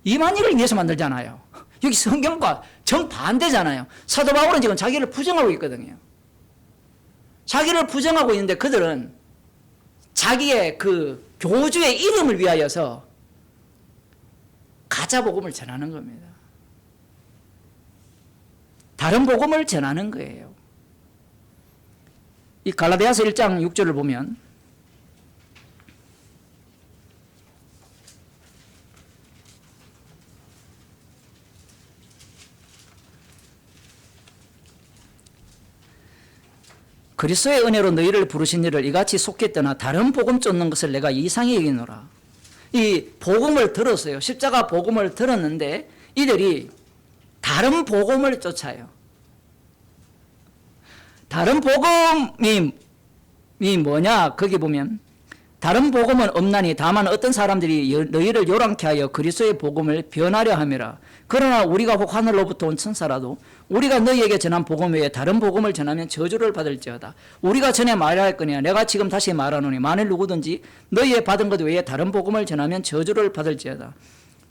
A: 이만희를 위해서 만들잖아요. 여기 성경과 정반대잖아요. 사도 바울은 지금 자기를 부정하고 있거든요. 자기를 부정하고 있는데 그들은 자기의 그 교주의 이름을 위하여서 가짜 복음을 전하는 겁니다. 다른 복음을 전하는 거예요. 이 갈라디아서 1장 6절을 보면 그리스도의 은혜로 너희를 부르신 이를 이같이 속히 떠나 다른 복음 쫓는 것을 내가 이상히 여기노라. 이 복음을 들었어요. 십자가 복음을 들었는데 이들이 다른 복음을 쫓아요. 다른 복음이 뭐냐? 거기 보면 다른 복음은 없나니 다만 어떤 사람들이 너희를 요란케 하여 그리스도의 복음을 변하려 함이라. 그러나 우리가 혹 하늘로부터 온 천사라도 우리가 너희에게 전한 복음 외에 다른 복음을 전하면 저주를 받을지어다. 우리가 전에 말할 거냐 내가 지금 다시 말하노니 만일 누구든지 너희의 받은 것 외에 다른 복음을 전하면 저주를 받을지어다.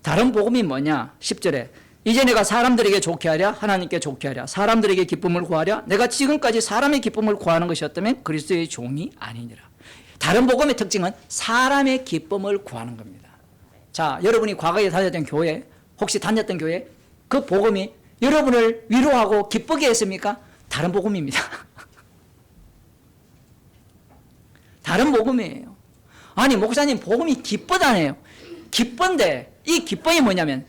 A: 다른 복음이 뭐냐? 10절에 이제 내가 사람들에게 좋게 하랴 하나님께 좋게 하랴 사람들에게 기쁨을 구하랴 내가 지금까지 사람의 기쁨을 구하는 것이었다면 그리스도의 종이 아니니라. 다른 복음의 특징은 사람의 기쁨을 구하는 겁니다. 자, 여러분이 과거에 다녔던 교회, 혹시 다녔던 교회, 그 복음이 여러분을 위로하고 기쁘게 했습니까? 다른 복음입니다. 다른 복음이에요. 아니, 목사님 복음이 기쁘다네요. 기쁜데 이 기쁨이 뭐냐면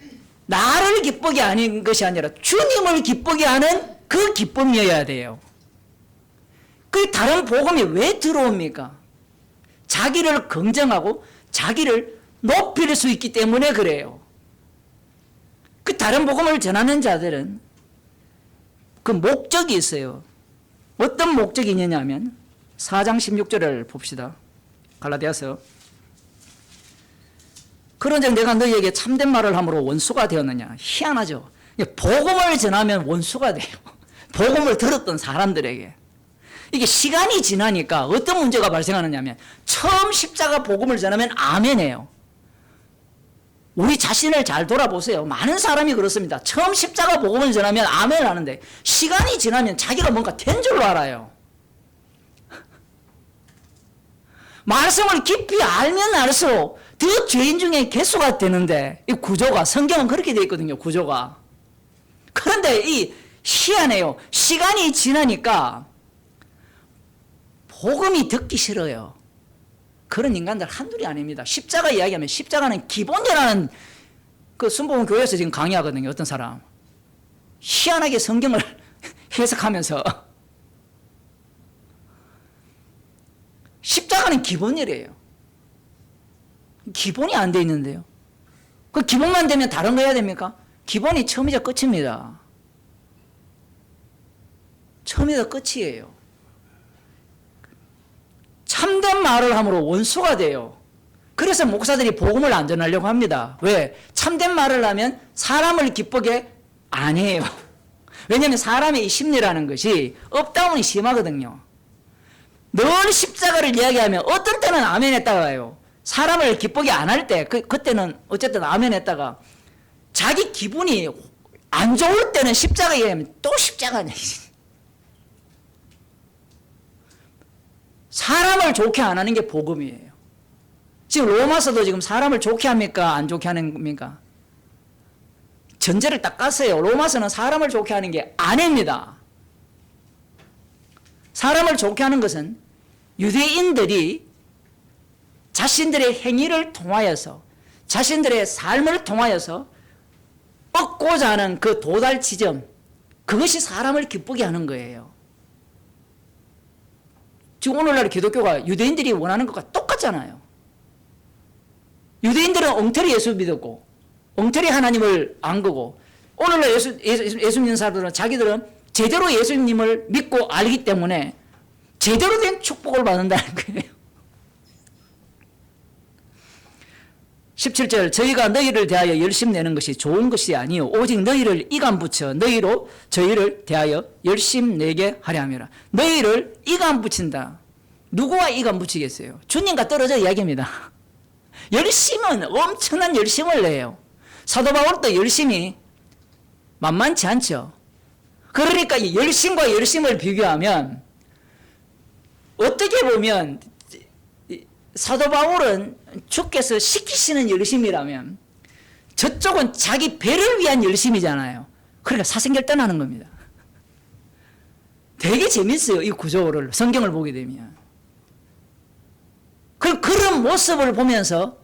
A: 나를 기쁘게 하는 것이 아니라 주님을 기쁘게 하는 그 기쁨이어야 돼요. 그 다른 복음이 왜 들어옵니까? 자기를 긍정하고 자기를 높일 수 있기 때문에 그래요. 그 다른 복음을 전하는 자들은 그 목적이 있어요. 어떤 목적이 있느냐면 4장 16절을 봅시다. 갈라디아서. 그런즉 내가 너희에게 참된 말을 함으로 원수가 되었느냐. 희한하죠. 복음을 전하면 원수가 돼요. 복음을 들었던 사람들에게. 이게 시간이 지나니까 어떤 문제가 발생하느냐면 처음 십자가 복음을 전하면 아멘해요. 우리 자신을 잘 돌아보세요. 많은 사람이 그렇습니다. 처음 십자가 복음을 전하면 아멘 하는데 시간이 지나면 자기가 뭔가 된 줄로 알아요. 말씀을 깊이 알면 알수록 더 죄인 중에 개수가 되는데 이 구조가 성경은 그렇게 되어 있거든요. 구조가. 그런데 이 희한해요. 시간이 지나니까 복음이 듣기 싫어요. 그런 인간들 한둘이 아닙니다. 십자가 이야기하면 십자가는 기본이라는 그 순복음 교회에서 지금 강의하거든요. 어떤 사람. 희한하게 성경을 해석하면서 십자가는 기본이래요. 기본이 안 돼 있는데요. 그 기본만 되면 다른 거 해야 됩니까? 기본이 처음이자 끝입니다. 처음이자 끝이에요. 참된 말을 함으로 원수가 돼요. 그래서 목사들이 복음을 안 전하려고 합니다. 왜? 참된 말을 하면 사람을 기쁘게 안 해요. 왜냐하면 사람의 이 심리라는 것이 업다운이 심하거든요. 늘 십자가를 이야기하면 어떤 때는 아멘 했다가 요 사람을 기쁘게 안 할 때 그때는 어쨌든 아멘 했다가 자기 기분이 안 좋을 때는 십자가 이야기하면 또 십자가냐. 사람을 좋게 안 하는 게 복음이에요. 지금 로마서도 지금 사람을 좋게 합니까? 안 좋게 하는 겁니까? 전제를 딱 깠어요. 로마서는 사람을 좋게 하는 게 아닙니다. 사람을 좋게 하는 것은 유대인들이 자신들의 행위를 통하여서 자신들의 삶을 통하여서 얻고자 하는 그 도달 지점, 그것이 사람을 기쁘게 하는 거예요. 지금 오늘날 기독교가 유대인들이 원하는 것과 똑같잖아요. 유대인들은 엉터리 예수 믿었고 엉터리 하나님을 안 거고 오늘날 예수 믿는 사람들은 자기들은 제대로 예수님을 믿고 알기 때문에 제대로 된 축복을 받는다는 거예요. 17절 저희가 너희를 대하여 열심 내는 것이 좋은 것이 아니요 오직 너희를 이간 붙여 너희로 저희를 대하여 열심 내게 하려 함이라. 너희를 이간 붙인다. 누구와 이간 붙이겠어요? 주님과 떨어져 이야기입니다. 열심은 엄청난 열심을 내요. 사도 바울도 열심이 만만치 않죠. 그러니까 이 열심과 열심을 비교하면 어떻게 보면 사도 바울은 주께서 시키시는 열심이라면 저쪽은 자기 배를 위한 열심이잖아요. 그러니까 사생결단하는 겁니다. 되게 재밌어요. 이 구조를 성경을 보게 되면. 그런 모습을 보면서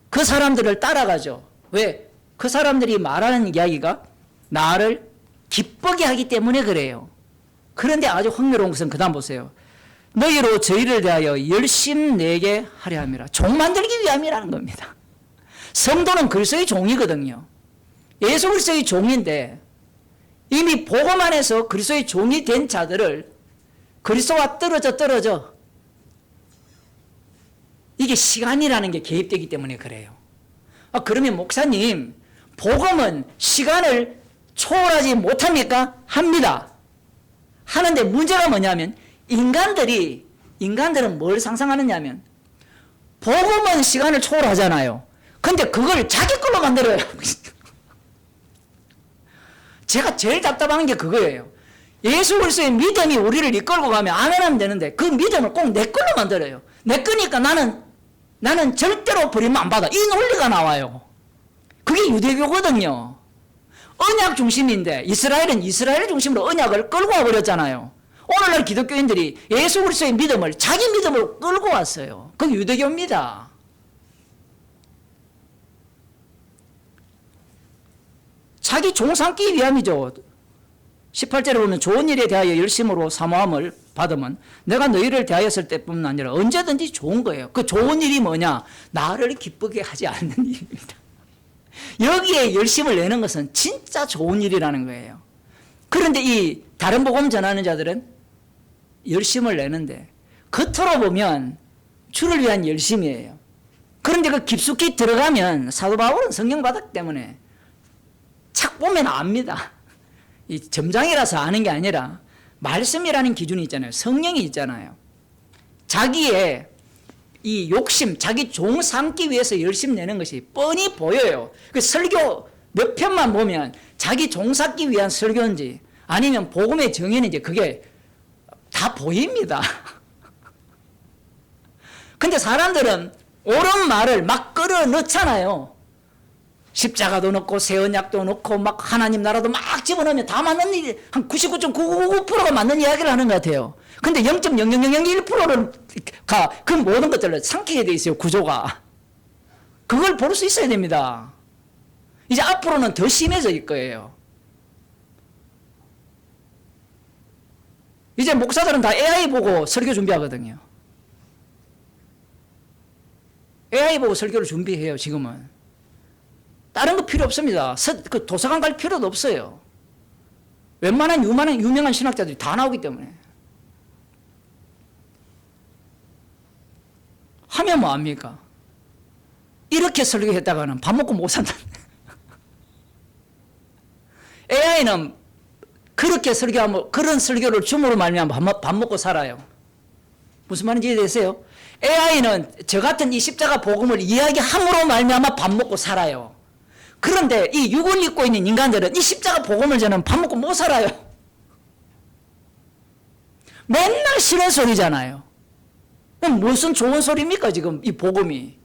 A: 그 사람들을 따라가죠. 왜? 그 사람들이 말하는 이야기가 나를 기쁘게 하기 때문에 그래요. 그런데 아주 흥미로운 것은 그 다음 보세요. 너희로 저희를 대하여 열심내게 하려 함이라. 종 만들기 위함이라는 겁니다. 성도는 그리스도의 종이거든요. 예수 그리스도의 종인데 이미 복음 안에서 그리스도의 종이 된 자들을 그리스도와 떨어져 이게 시간이라는 게 개입되기 때문에 그래요. 그러면 목사님, 복음은 시간을 초월하지 못합니까? 합니다. 하는데 문제가 뭐냐면 인간들은 뭘 상상하느냐 하면 복음은 시간을 초월하잖아요. 근데 그걸 자기 걸로 만들어요. 제가 제일 답답한 게 그거예요. 예수 그리스도의 믿음이 우리를 이끌고 가면 아멘하면 되는데 그 믿음을 꼭 내 걸로 만들어요. 내 거니까 나는 절대로 버리면 안 받아. 이 논리가 나와요. 그게 유대교거든요. 언약 중심인데 이스라엘은 이스라엘 중심으로 언약을 끌고 와버렸잖아요. 오늘날 기독교인들이 예수 그리스도의 믿음을 자기 믿음으로 끌고 왔어요. 그게 유대교입니다. 자기 종 삼기 위함이죠. 18절에 보면 좋은 일에 대하여 열심으로 사모함을 받으면 내가 너희를 대하였을 때뿐만 아니라 언제든지 좋은 거예요. 그 좋은 일이 뭐냐? 나를 기쁘게 하지 않는 일입니다. 여기에 열심을 내는 것은 진짜 좋은 일이라는 거예요. 그런데 이 다른 복음 전하는 자들은 열심을 내는데 겉으로 보면 주를 위한 열심이에요. 그런데 그 깊숙이 들어가면 사도 바울은 성령 받았기 때문에 착 보면 압니다. 이 점장이라서 아는 게 아니라 말씀이라는 기준이 있잖아요. 성령이 있잖아요. 자기의 이 욕심, 자기 종 삼기 위해서 열심 내는 것이 뻔히 보여요. 그 설교 몇 편만 보면 자기 종 삼기 위한 설교인지 아니면 복음의 정연인지 그게 다 보입니다. 근데 사람들은 옳은 말을 막 끌어 넣잖아요. 십자가도 넣고 새 언약도 넣고 막 하나님 나라도 막 집어넣으면 다 맞는 일이 한 99.999%가 맞는 이야기를 하는 것 같아요. 근데 0.00001%를 그 모든 것들을 삼키게 돼 있어요. 구조가. 그걸 볼 수 있어야 됩니다. 이제 앞으로는 더 심해질 거예요. 이제 목사들은 다 AI 보고 설교 준비하거든요. AI 보고 설교를 준비해요. 지금은. 다른 거 필요 없습니다. 그 도서관 갈 필요도 없어요. 웬만한 유명한 신학자들이 다 나오기 때문에. 하면 뭐합니까? 이렇게 설교했다가는 밥 먹고 못 산다. AI는 그렇게 설교하면 그런 설교를 줌으로 말미암아 밥 먹고 살아요. 무슨 말인지 이해되세요? AI는 저 같은 이 십자가 복음을 이야기함으로 말미암아 밥 먹고 살아요. 그런데 이 육을 입고 있는 인간들은 이 십자가 복음을 저는 밥 먹고 못 살아요. 맨날 싫은 소리잖아요. 무슨 좋은 소리입니까 지금 이 복음이.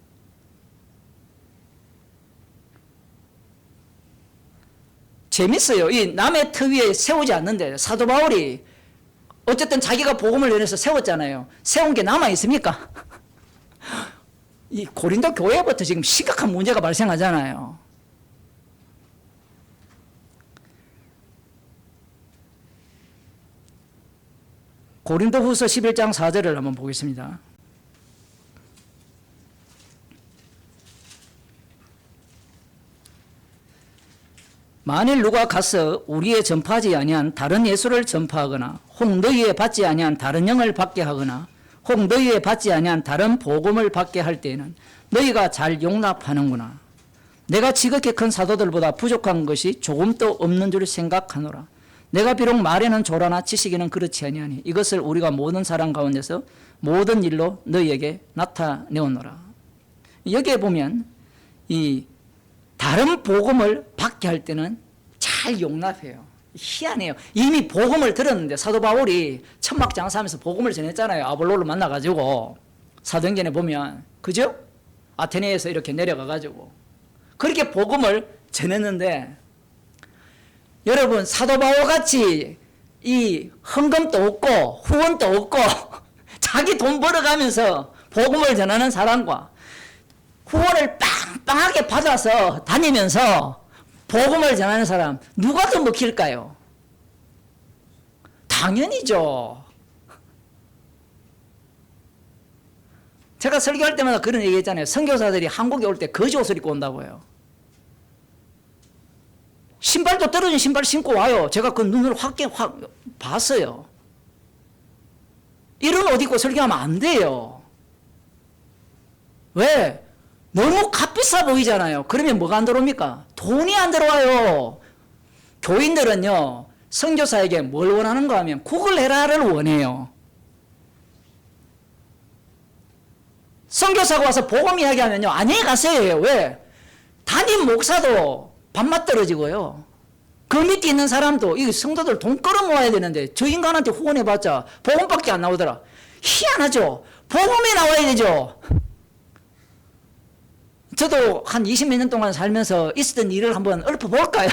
A: 재밌어요. 이 남의 터 위에 세우지 않는데 사도 바울이 어쨌든 자기가 복음을 내려서 세웠잖아요. 세운 게 남아 있습니까? 이 고린도 교회부터 지금 심각한 문제가 발생하잖아요. 고린도후서 11장 4절을 한번 보겠습니다. 만일 누가 가서 우리의 전파하지 아니한 다른 예수를 전파하거나 혹 너희의 받지 아니한 다른 영을 받게 하거나 혹 너희의 받지 아니한 다른 복음을 받게 할 때에는 너희가 잘 용납하는구나. 내가 지극히 큰 사도들보다 부족한 것이 조금도 없는 줄 생각하노라. 내가 비록 말에는 조라나 지식에는 그렇지 아니하니 이것을 우리가 모든 사람 가운데서 모든 일로 너희에게 나타내오노라. 여기에 보면 이 다른 복음을 받게 할 때는 잘 용납해요. 희한해요. 이미 복음을 들었는데 사도 바울이 천막 장사하면서 복음을 전했잖아요. 아볼로를 만나가지고 사도행전에 보면 그죠? 아테네에서 이렇게 내려가가지고 그렇게 복음을 전했는데 여러분 사도 바울같이 이 헌금도 없고 후원도 없고 자기 돈 벌어가면서 복음을 전하는 사람과 후원을 빵빵하게 받아서 다니면서 복음을 전하는 사람 누가 더 먹힐까요? 다 당연히죠. 제가 설교할 때마다 그런 얘기 했잖아요. 선교사들이 한국에 올 때 거지 옷을 입고 온다고요. 신발도 떨어진 신발 신고 와요. 제가 그 눈으로 확 봤어요. 이런 옷 입고 설교하면 안 돼요. 왜? 너무 값비싸 보이잖아요. 그러면 뭐가 안 들어옵니까? 돈이 안 들어와요. 교인들은요, 선교사에게 뭘 원하는가 하면 국을 해라를 원해요. 선교사가 와서 복음 이야기하면요, 안녕히 가세요. 왜? 담임 목사도 밥맛 떨어지고요. 그 밑에 있는 사람도 이 성도들 돈 끌어모아야 되는데 저 인간한테 후원해봤자 복음밖에 안 나오더라. 희한하죠? 복음이 나와야 되죠. 저도 한 20몇 년 동안 살면서 있었던 일을 한번 읊어볼까요?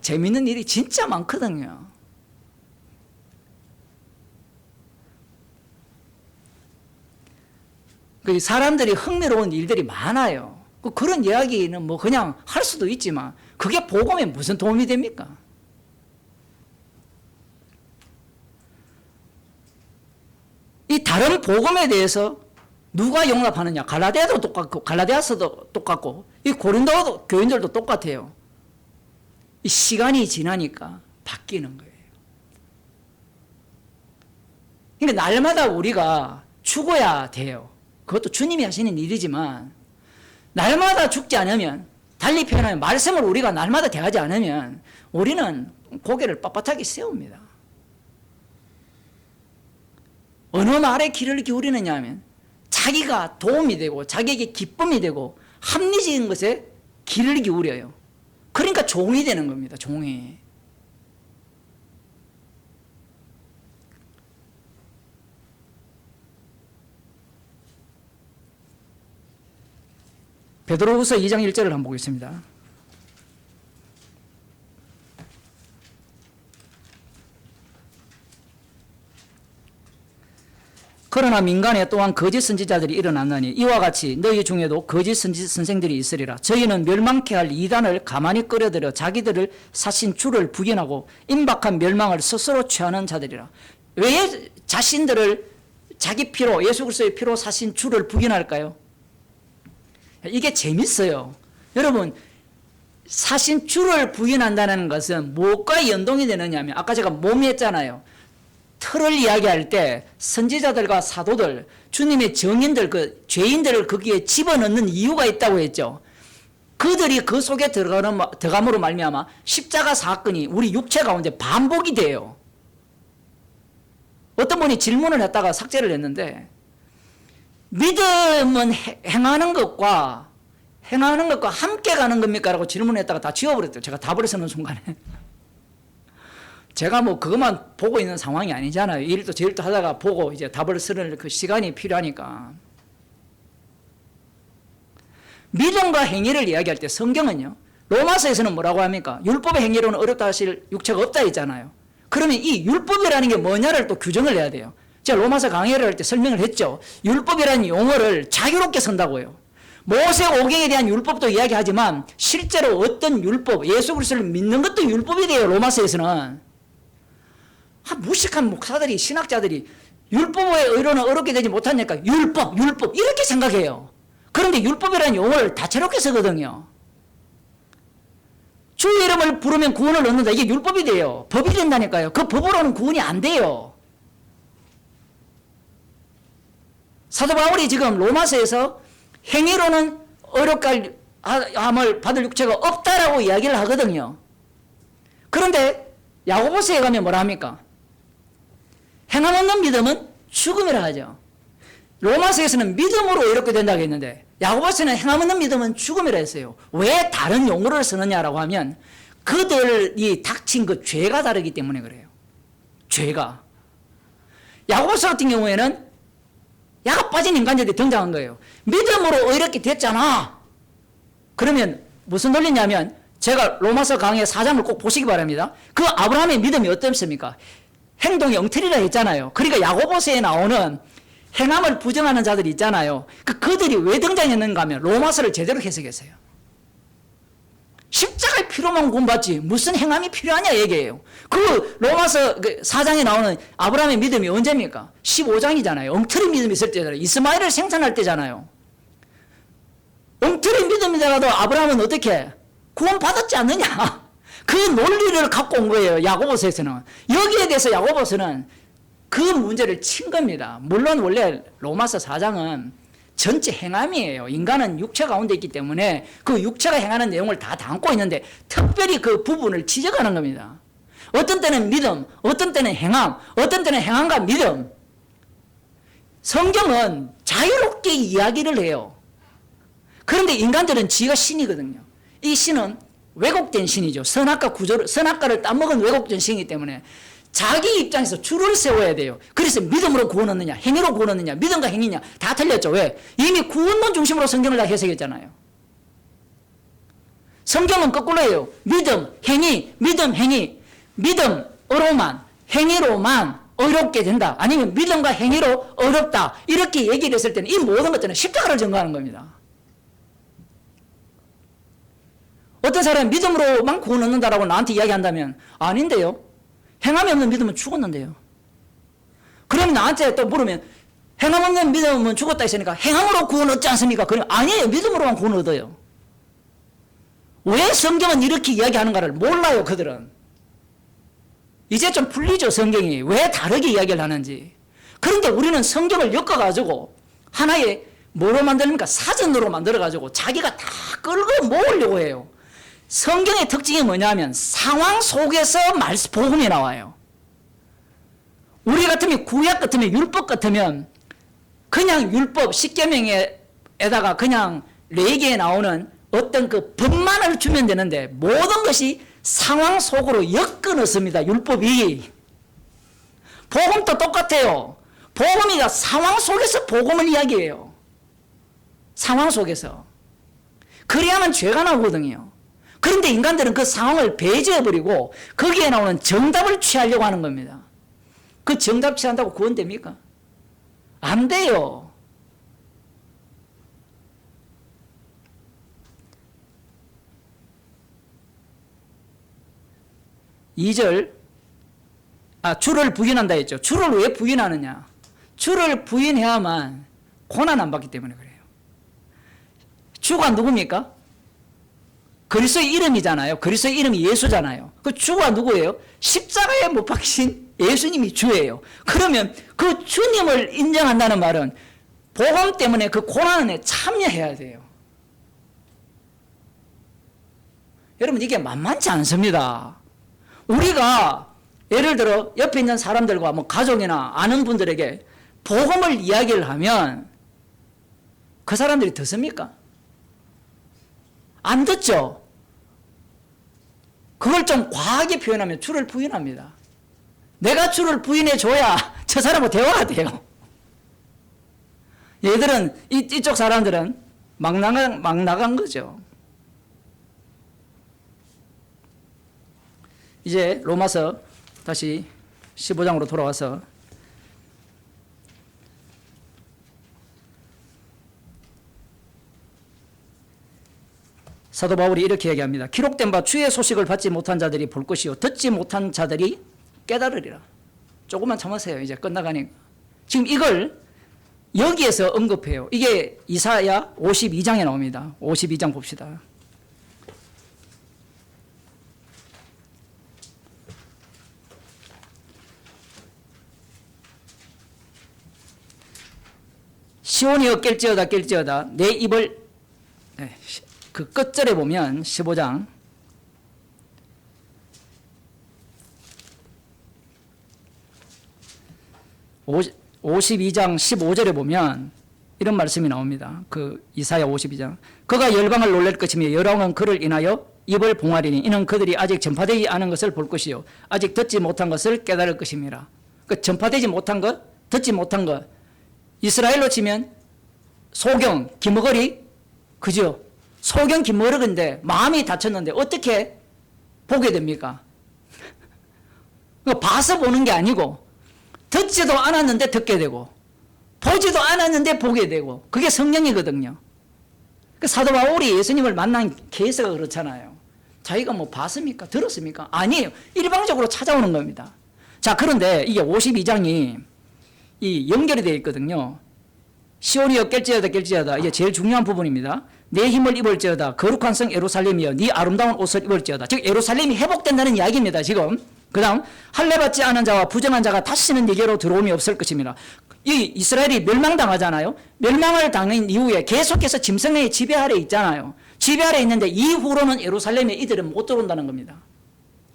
A: 재밌는 일이 진짜 많거든요. 사람들이 흥미로운 일들이 많아요. 그런 이야기는 뭐 그냥 할 수도 있지만 그게 복음에 무슨 도움이 됩니까? 이 다른 복음에 대해서 누가 용납하느냐? 갈라디아도 똑같고, 갈라디아서도 똑같고, 이 고린도 교인들도 똑같아요. 이 시간이 지나니까 바뀌는 거예요. 그러니까 날마다 우리가 죽어야 돼요. 그것도 주님이 하시는 일이지만 날마다 죽지 않으면, 달리 표현하면 말씀을 우리가 날마다 대하지 않으면 우리는 고개를 빳빳하게 세웁니다. 어느 말에 귀를 기울이느냐 하면 자기가 도움이 되고 자기에게 기쁨이 되고 합리적인 것에 귀를 기울여요. 그러니까 종이 되는 겁니다. 종이. 베드로후서 2장 1절을 한번 보겠습니다. 그러나 민간에 또한 거짓 선지자들이 일어났나니 이와 같이 너희 중에도 거짓 선생들이 있으리라. 저희는 멸망케 할 이단을 가만히 끌어들여 자기들을 사신 주를 부인하고 임박한 멸망을 스스로 취하는 자들이라. 왜 자신들을 자기 피로, 예수 그리스도의 피로 사신 주를 부인할까요? 이게 재밌어요. 여러분, 사신 주를 부인한다는 것은 무엇과 연동이 되느냐 하면, 아까 제가 몸이 했잖아요. 틀을 이야기할 때 선지자들과 사도들, 주님의 정인들, 그 죄인들을 거기에 집어넣는 이유가 있다고 했죠. 그들이 그 속에 들어감으로 말미암아 십자가 사건이 우리 육체 가운데 반복이 돼요. 어떤 분이 질문을 했다가 삭제를 했는데, 믿음은 행하는 것과 함께 가는 겁니까? 라고 질문했다가 다 지워버렸대요. 제가 답을 쓰는 순간에. 제가 뭐 그것만 보고 있는 상황이 아니잖아요. 일도 저 일도 하다가 보고 이제 답을 쓰는 그 시간이 필요하니까. 믿음과 행위를 이야기할 때 성경은요, 로마서에서는 뭐라고 합니까? 율법의 행위로는 어렵다 하실 육체가 없다 했잖아요. 그러면 이 율법이라는 게 뭐냐를 또 규정을 해야 돼요. 제가 로마서 강의를 할 때 설명을 했죠. 율법이라는 용어를 자유롭게 쓴다고요. 모세오경에 대한 율법도 이야기하지만 실제로 어떤 율법, 예수 그리스도를 믿는 것도 율법이 돼요. 로마서에서는. 무식한 목사들이, 신학자들이 율법의 의로는 어렵게 되지 못하니까 율법 이렇게 생각해요. 그런데 율법이라는 용어를 다채롭게 쓰거든요. 주의 이름을 부르면 구원을 얻는다. 이게 율법이 돼요. 법이 된다니까요. 그 법으로는 구원이 안 돼요. 사도 바울이 지금 로마서에서 행위로는 어렵게 함을 받을 육체가 없다라고 이야기를 하거든요. 그런데 야고보서에 가면 뭐라 합니까? 행함 없는 믿음은 죽음이라 하죠. 로마서에서는 믿음으로 이렇게 된다고 했는데 야고보서는 행함 없는 믿음은 죽음이라 했어요. 왜 다른 용어를 쓰느냐라고 하면 그들이 닥친 그 죄가 다르기 때문에 그래요. 죄가. 야고보서 같은 경우에는 야가 빠진 인간들이 등장한 거예요. 믿음으로 이렇게 됐잖아. 그러면 무슨 논리냐면 제가 로마서 강의 4장을 꼭 보시기 바랍니다. 그 아브라함의 믿음이 어떻습니까? 행동이 엉터리라 했잖아요. 그러니까 야고보서에 나오는 행함을 부정하는 자들이 있잖아요. 그들이 왜 등장했는가 하면 로마서를 제대로 해석했어요. 십자가의 피로만 구원받지 무슨 행함이 필요하냐 얘기예요. 그 로마서 4장에 나오는 아브라함의 믿음이 언제입니까? 15장이잖아요. 엉터리 믿음이 있을 때잖아요. 이스마엘을 생산할 때잖아요. 엉터리 믿음이더라도 아브라함은 어떻게 구원받았지 않느냐. 그 논리를 갖고 온 거예요. 야고보서에서는. 여기에 대해서 야고보서는 그 문제를 친 겁니다. 물론 원래 로마서 4장은 전체 행함이에요. 인간은 육체 가운데 있기 때문에 그 육체가 행하는 내용을 다 담고 있는데 특별히 그 부분을 지적하는 겁니다. 어떤 때는 믿음, 어떤 때는 행함, 어떤 때는 행함과 믿음. 성경은 자유롭게 이야기를 해요. 그런데 인간들은 지가 신이거든요. 이 신은 왜곡된 신이죠. 선악과를 따먹은 왜곡된 신이기 때문에 자기 입장에서 줄을 세워야 돼요. 그래서 믿음으로 구원 얻느냐, 행위로 구원 얻느냐, 믿음과 행위냐 다 틀렸죠. 왜? 이미 구원론 중심으로 성경을 다 해석했잖아요. 성경은 거꾸로예요. 믿음, 행위, 믿음, 행위. 믿음으로만, 행위로만 어렵게 된다. 아니면 믿음과 행위로 어렵다. 이렇게 얘기를 했을 때는 이 모든 것들은 십자가를 증거하는 겁니다. 어떤 사람이 믿음으로만 구원 얻는다라고 나한테 이야기한다면 아닌데요. 행함이 없는 믿음은 죽었는데요. 그럼 나한테 또 물으면 행함 없는 믿음은 죽었다 했으니까 행함으로 구원 얻지 않습니까? 그럼 아니에요. 믿음으로만 구원 얻어요. 왜 성경은 이렇게 이야기하는가를 몰라요. 그들은. 이제 좀 풀리죠. 성경이. 왜 다르게 이야기를 하는지. 그런데 우리는 성경을 엮어가지고 하나의 뭐로 만듭니까? 사전으로 만들어가지고 자기가 다 끌고 모으려고 해요. 성경의 특징이 뭐냐면 상황 속에서 복음이 나와요. 우리 같으면 구약 같으면 율법 같으면 그냥 율법 10계명에다가 그냥 레위기에 나오는 어떤 그 법만을 주면 되는데 모든 것이 상황 속으로 엮어 넣습니다. 율법이. 복음도 똑같아요. 복음이 상황 속에서 복음을 이야기해요. 상황 속에서. 그래야만 죄가 나오거든요. 그런데 인간들은 그 상황을 배제해버리고 거기에 나오는 정답을 취하려고 하는 겁니다. 그 정답 취한다고 구원됩니까? 안 돼요. 주를 부인한다 했죠. 주를 왜 부인하느냐? 주를 부인해야만 고난 안 받기 때문에 그래요. 주가 누굽니까? 그리스도의 이름이잖아요. 그리스도의 이름이 예수잖아요. 그 주가 누구예요? 십자가에 못 박히신 예수님이 주예요. 그러면 그 주님을 인정한다는 말은 복음 때문에 그 고난에 참여해야 돼요. 여러분 이게 만만치 않습니다. 우리가 예를 들어 옆에 있는 사람들과 뭐 가족이나 아는 분들에게 복음을 이야기를 하면 그 사람들이 듣습니까? 안 듣죠? 그걸 좀 과하게 표현하면 주를 부인합니다. 내가 주를 부인해줘야 저 사람하고 대화가 돼요. 얘들은, 이쪽 사람들은 막 나간 거죠. 이제 로마서 다시 15장으로 돌아와서 사도 바울이 이렇게 얘기합니다. 기록된 바 주의 소식을 받지 못한 자들이 볼 것이요 듣지 못한 자들이 깨달으리라. 조금만 참으세요. 이제 끝나가니까. 지금 이걸 여기에서 언급해요. 이게 이사야 52장에 나옵니다. 52장 봅시다. 시온이여 깰지어다 내 입을 그 끝절에 보면 15장 52장 15절에 보면 이런 말씀이 나옵니다. 그 이사야 52장 그가 열방을 놀랄 것이며 여왕은 그를 인하여 입을 봉하리니 이는 그들이 아직 전파되지 않은 것을 볼 것이요 아직 듣지 못한 것을 깨달을 것입니다. 그 전파되지 못한 것, 듣지 못한 것, 이스라엘로 치면 소경, 기머거리, 그죠? 소경 기머거리인데 마음이 다쳤는데 어떻게 보게 됩니까? 봐서 보는 게 아니고 듣지도 않았는데 듣게 되고 보지도 않았는데 보게 되고 그게 성령이거든요. 그 사도 바울이 예수님을 만난 케이스가 그렇잖아요. 자기가 뭐 봤습니까? 들었습니까? 아니에요. 일방적으로 찾아오는 겁니다. 자, 그런데 이게 52장이 이 연결이 되어 있거든요. 시온이여 깰지어다 이게 제일 중요한 부분입니다. 내 힘을 입을지어다 거룩한 성 예루살렘이여 네 아름다운 옷을 입을지어다. 즉 예루살렘이 회복된다는 이야기입니다. 지금 그 다음 할례받지 않은 자와 부정한 자가 다시는 네게로 들어옴이 없을 것입니다. 이 이스라엘이 멸망당하잖아요. 멸망을 당한 이후에 계속해서 짐승의 지배 아래 있잖아요. 지배 아래 있는데 이후로는 예루살렘에 이들은 못 들어온다는 겁니다.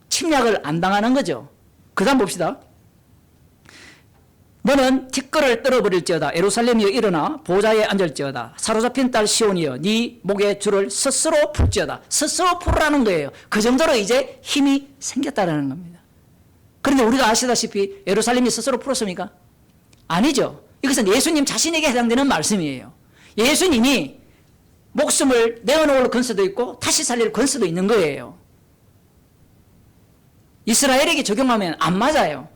A: 침략을 안 당하는 거죠. 그 다음 봅시다. 너는 티끌을 떨어버릴지어다. 예루살렘이여 일어나 보좌에 앉을지어다. 사로잡힌 딸 시온이여 네 목에 줄을 스스로 풀지어다. 스스로 풀라는 거예요. 그 정도로 이제 힘이 생겼다는 겁니다. 그런데 우리가 아시다시피 예루살렘이 스스로 풀었습니까? 아니죠. 이것은 예수님 자신에게 해당되는 말씀이에요. 예수님이 목숨을 내어놓을 권세도 있고 다시 살릴 권세도 있는 거예요. 이스라엘에게 적용하면 안 맞아요.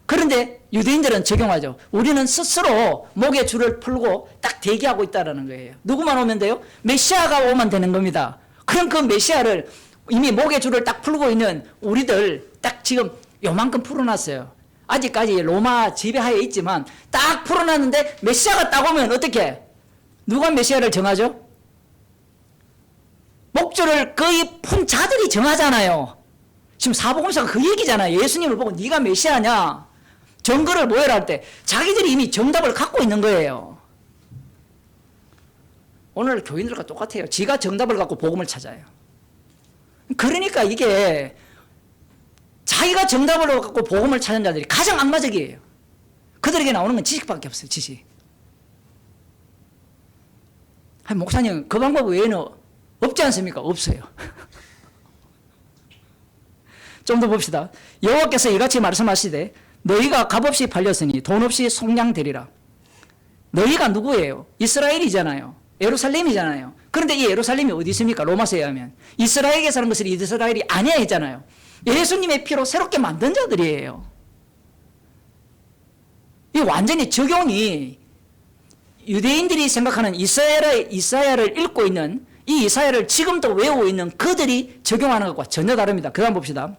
A: 그런데 유대인들은 적용하죠. 우리는 스스로 목에 줄을 풀고 딱 대기하고 있다는 거예요. 누구만 오면 돼요? 메시아가 오면 되는 겁니다. 그럼 그 메시아를 이미 목에 줄을 딱 풀고 있는 우리들 딱 지금 요만큼 풀어놨어요. 아직까지 로마 지배하에 있지만 딱 풀어놨는데 메시아가 딱 오면 어떻게? 누가 메시아를 정하죠? 목줄을 거의 푼 자들이 정하잖아요. 지금 사복음서가 그 얘기잖아요. 예수님을 보고 네가 메시아냐? 정거를 모여라 할 때 자기들이 이미 정답을 갖고 있는 거예요. 오늘 교인들과 똑같아요. 지가 정답을 갖고 복음을 찾아요. 그러니까 이게 자기가 정답을 갖고 복음을 찾는 자들이 가장 악마적이에요. 그들에게 나오는 건 지식밖에 없어요. 지식. 아니, 목사님 그 방법 외에는 없지 않습니까? 없어요. 좀 더 봅시다. 여호와께서 이같이 말씀하시되 너희가 값없이 팔렸으니 돈 없이 속량되리라. 너희가 누구예요? 이스라엘이잖아요. 예루살렘이잖아요. 그런데 이 예루살렘이 어디 있습니까? 로마서에 하면 이스라엘에 사는 것을 이스라엘이 아니야 했잖아요. 예수님의 피로 새롭게 만든 자들이에요. 이 완전히 적용이 유대인들이 생각하는 이사야를 읽고 있는 이 이사야를 지금도 외우고 있는 그들이 적용하는 것과 전혀 다릅니다. 그 다음 봅시다.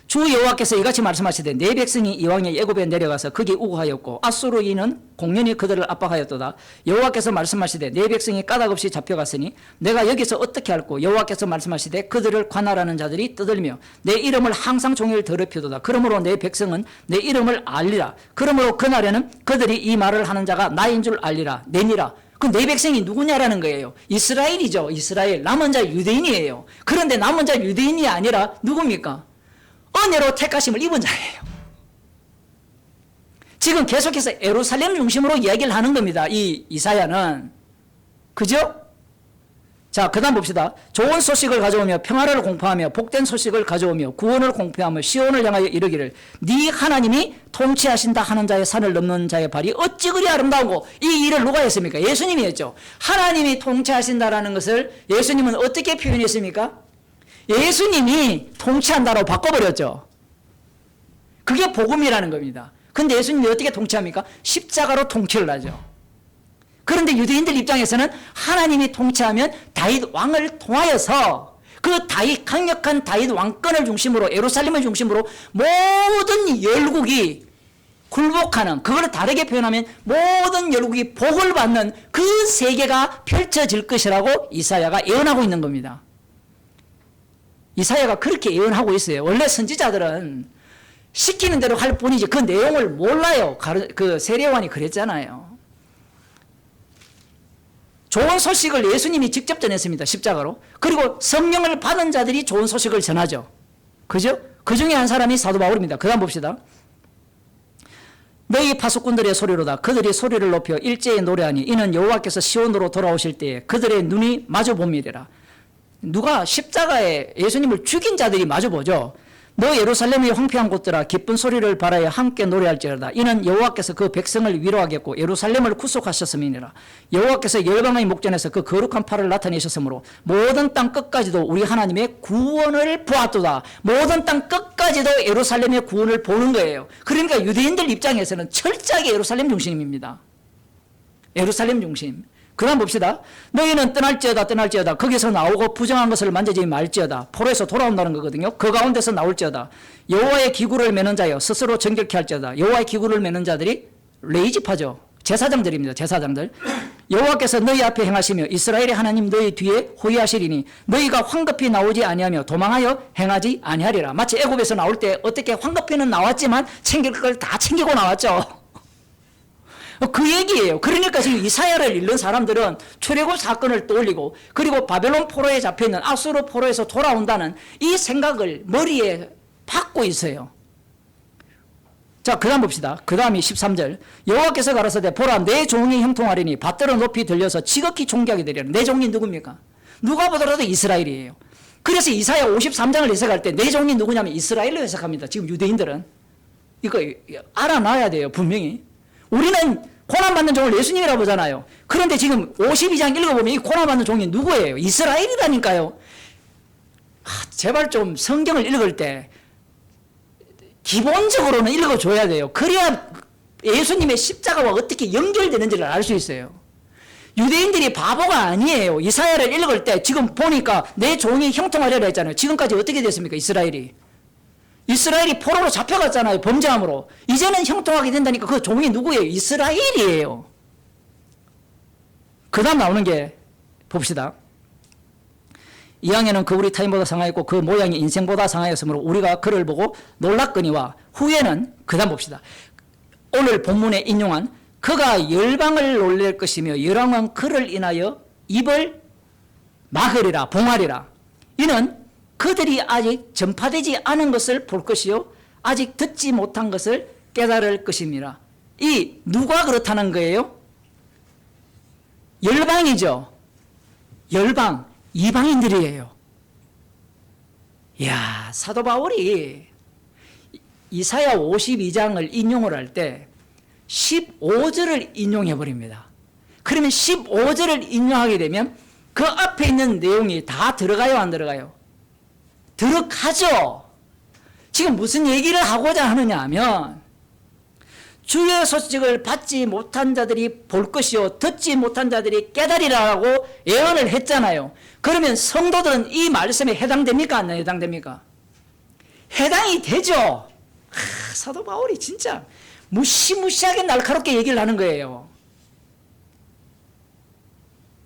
A: 주 여호와께서 이같이 말씀하시되 내 백성이 이왕에 애굽에 내려가서 거기 우고하였고 아수르인은 공연히 그들을 압박하였도다. 여호와께서 말씀하시되 내 백성이 까닭없이 잡혀갔으니 내가 여기서 어떻게 할꼬. 여호와께서 말씀하시되 그들을 관할하는 자들이 떠들며 내 이름을 항상 종일 더럽히도다. 그러므로 내 백성은 내 이름을 알리라. 그러므로 그날에는 그들이 이 말을 하는 자가 나인 줄 알리라. 내니라. 그 내 백성이 누구냐라는 거예요. 이스라엘이죠. 이스라엘. 남은 자 유대인이에요. 그런데 남은 자 유대인이 아니라 누굽니까? 은혜로 택하심을 입은 자예요. 지금 계속해서 예루살렘 중심으로 이야기를 하는 겁니다. 이 이사야는. 그죠? 자, 그 다음 봅시다. 좋은 소식을 가져오며 평화를 공포하며 복된 소식을 가져오며 구원을 공포하며 시온을 향하여 이르기를 네 하나님이 통치하신다 하는 자의 산을 넘는 자의 발이 어찌 그리 아름다우고. 이 일을 누가 했습니까? 예수님이 했죠. 하나님이 통치하신다라는 것을 예수님은 어떻게 표현했습니까? 예수님이 통치한다로 바꿔버렸죠. 그게 복음이라는 겁니다. 근데 예수님이 어떻게 통치합니까? 십자가로 통치를 하죠. 그런데 유대인들 입장에서는 하나님이 통치하면 다윗 왕을 통하여서 그 강력한 다윗 왕권을 중심으로 예루살렘을 중심으로 모든 열국이 굴복하는, 그걸 다르게 표현하면 모든 열국이 복을 받는 그 세계가 펼쳐질 것이라고 이사야가 예언하고 있는 겁니다. 이사야가 그렇게 예언하고 있어요. 원래 선지자들은 시키는 대로 할 뿐이지 그 내용을 몰라요. 그 세례요한이 그랬잖아요. 좋은 소식을 예수님이 직접 전했습니다. 십자가로. 그리고 성령을 받은 자들이 좋은 소식을 전하죠. 그죠? 그 중에 한 사람이 사도 바울입니다. 그 다음 봅시다. 너희 파수꾼들의 소리로다. 그들이 소리를 높여 일제히 노래하니 이는 여호와께서 시온으로 돌아오실 때에 그들의 눈이 마주 봄이리라. 누가 십자가에 예수님을 죽인 자들이 마주보죠. 너 예루살렘의 황폐한 곳들아 기쁜 소리를 발하여 함께 노래할지어다. 이는 여호와께서 그 백성을 위로하겠고 예루살렘을 구속하셨음이니라. 여호와께서 열방의 목전에서 그 거룩한 팔을 나타내셨으므로 모든 땅 끝까지도 우리 하나님의 구원을 보았도다. 모든 땅 끝까지도 예루살렘의 구원을 보는 거예요. 그러니까 유대인들 입장에서는 철저하게 예루살렘 중심입니다. 예루살렘 중심. 그 다음 봅시다. 너희는 떠날지어다 거기서 나오고 부정한 것을 만지지 말지어다. 포로에서 돌아온다는 거거든요. 그 가운데서 나올지어다. 여호와의 기구를 매는 자여 스스로 정결케 할지어다. 여호와의 기구를 매는 자들이 레위지파죠. 제사장들입니다. 제사장들. 여호와께서 너희 앞에 행하시며 이스라엘의 하나님 너희 뒤에 호위하시리니 너희가 황급히 나오지 아니하며 도망하여 행하지 아니하리라. 마치 애굽에서 나올 때 어떻게 황급히는 나왔지만 챙길 걸 다 챙기고 나왔죠. 그 얘기예요. 그러니까 지금 이사야를 읽는 사람들은 출애굽 사건을 떠올리고 그리고 바벨론 포로에 잡혀있는 아수르 포로에서 돌아온다는 이 생각을 머리에 받고 있어요. 자, 그 다음 봅시다. 그 다음이 13절. 여호와께서 가라사대 보라 내 종이 형통하리니 밭들은 높이 들려서 지극히 존귀하게 되리라. 내 종이 누굽니까? 누가 보더라도 이스라엘이에요. 그래서 이사야 53장을 해석할 때 내 종이 누구냐면 이스라엘로 해석합니다. 지금 유대인들은. 이거 알아놔야 돼요. 분명히. 우리는 고난받는 종을 예수님이라고 보잖아요. 그런데 지금 52장 읽어보면 이 고난받는 종이 누구예요? 이스라엘이라니까요. 제발 좀 성경을 읽을 때 기본적으로는 읽어줘야 돼요. 그래야 예수님의 십자가와 어떻게 연결되는지를 알 수 있어요. 유대인들이 바보가 아니에요. 이사야를 읽을 때 지금 보니까 내 종이 형통하려고 했잖아요. 지금까지 어떻게 됐습니까? 이스라엘이 포로로 잡혀갔잖아요. 범죄함으로. 이제는 형통하게 된다니까 그 종이 누구예요? 이스라엘이에요. 그 다음 나오는 게 봅시다. 이왕에는 그 우리 타인보다 상하였고 그 모양이 인생보다 상하였으므로 우리가 그를 보고 놀랐거니와 후에는 그 다음 봅시다. 오늘 본문에 인용한 그가 열방을 놀랄 것이며 열왕은 그를 인하여 입을 막으리라 봉하리라. 이는 그들이 아직 전파되지 않은 것을 볼 것이요 아직 듣지 못한 것을 깨달을 것입니다. 이 누가 그렇다는 거예요? 열방이죠. 열방, 이방인들이에요. 이야, 사도 바울이 이사야 52장을 인용을 할 때 15절을 인용해 버립니다. 그러면 15절을 인용하게 되면 그 앞에 있는 내용이 다 들어가요, 안 들어가요? 들어가죠. 지금 무슨 얘기를 하고자 하느냐 하면 주의 소식을 받지 못한 자들이 볼 것이요 듣지 못한 자들이 깨달으리라고 예언을 했잖아요. 그러면 성도들은 이 말씀에 해당됩니까? 안 해당됩니까? 해당이 되죠. 사도 바울이 진짜 무시무시하게 날카롭게 얘기를 하는 거예요.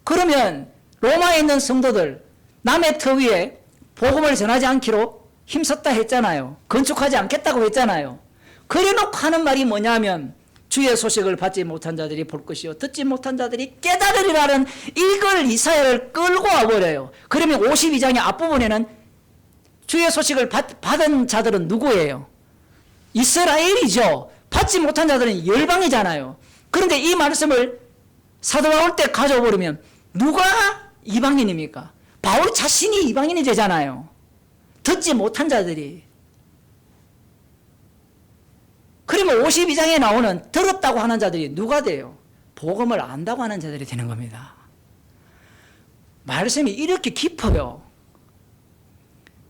A: 그러면 로마에 있는 성도들 남의 터 위에 복음을 전하지 않기로 힘썼다 했잖아요. 건축하지 않겠다고 했잖아요. 그래놓고 하는 말이 뭐냐면 주의 소식을 받지 못한 자들이 볼 것이요 듣지 못한 자들이 깨달으리라는 이걸 이사야를 끌고 와버려요. 그러면 52장의 앞부분에는 주의 소식을 받은 자들은 누구예요? 이스라엘이죠. 받지 못한 자들은 열방이잖아요. 그런데 이 말씀을 사도 바울 때 가져버리면 누가 이방인입니까? 바울 자신이 이방인이 되잖아요. 듣지 못한 자들이. 그러면 52장에 나오는 들었다고 하는 자들이 누가 돼요? 복음을 안다고 하는 자들이 되는 겁니다. 말씀이 이렇게 깊어요.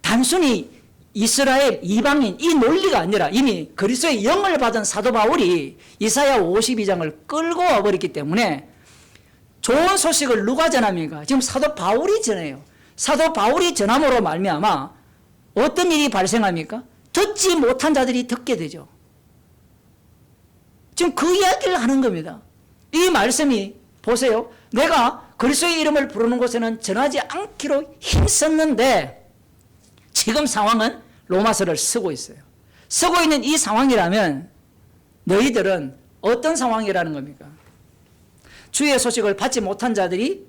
A: 단순히 이스라엘, 이방인 이 논리가 아니라 이미 그리스도의 영을 받은 사도 바울이 이사야 52장을 끌고 와버렸기 때문에 좋은 소식을 누가 전합니까? 지금 사도 바울이 전해요. 사도 바울이 전함으로 말미암아 어떤 일이 발생합니까? 듣지 못한 자들이 듣게 되죠. 지금 그 이야기를 하는 겁니다. 이 말씀이 보세요. 내가 그리스도의 이름을 부르는 곳에는 전하지 않기로 힘썼는데 지금 상황은 로마서를 쓰고 있어요. 쓰고 있는 이 상황이라면 너희들은 어떤 상황이라는 겁니까? 주의 소식을 받지 못한 자들이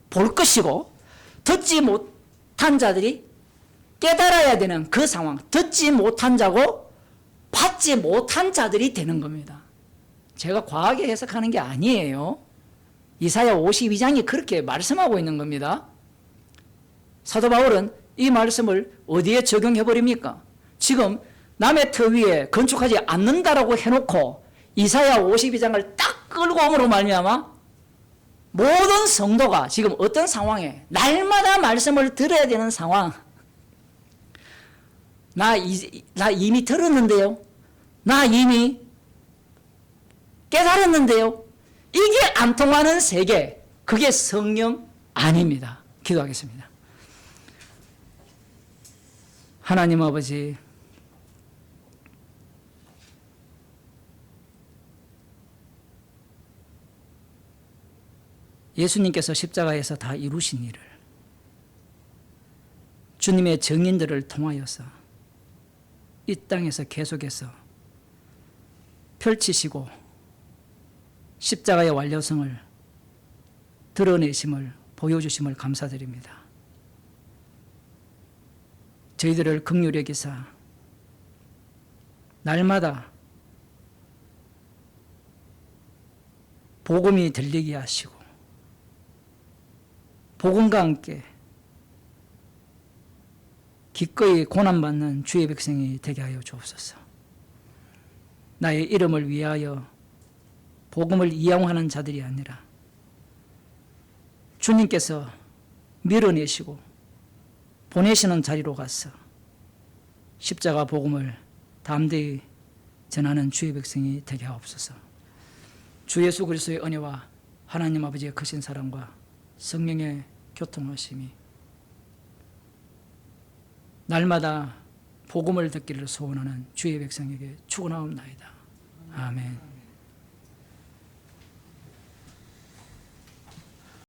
A: 볼 것이고 듣지 못한 자들이 깨달아야 되는 그 상황. 듣지 못한 자고 받지 못한 자들이 되는 겁니다. 제가 과하게 해석하는 게 아니에요. 이사야 52장이 그렇게 말씀하고 있는 겁니다. 사도 바울은 이 말씀을 어디에 적용해버립니까? 지금 남의 터 위에 건축하지 않는다라고 해놓고 이사야 52장을 딱 끌고 오므로 말미암아 모든 성도가 지금 어떤 상황에 날마다 말씀을 들어야 되는 상황. 나 이미 들었는데요. 나 이미 깨달았는데요. 이게 안 통하는 세계. 그게 성령 아닙니다. 기도하겠습니다. 하나님 아버지, 예수님께서 십자가에서 다 이루신 일을 주님의 증인들을 통하여서 이 땅에서 계속해서 펼치시고 십자가의 완료성을 드러내심을 보여주심을 감사드립니다. 저희들을 긍휼히 여기사 날마다 복음이 들리게 하시고 복음과 함께 기꺼이 고난받는 주의 백성이 되게 하여 주옵소서. 나의 이름을 위하여 복음을 이용하는 자들이 아니라 주님께서 밀어내시고 보내시는 자리로 가서 십자가 복음을 담대히 전하는 주의 백성이 되게 하옵소서. 주 예수 그리스도의 은혜와 하나님 아버지의 크신 사랑과 성령의 교통하심이 날마다 복음을 듣기를 소원하는 주의 백성에게 축원하옵나이다. 아멘.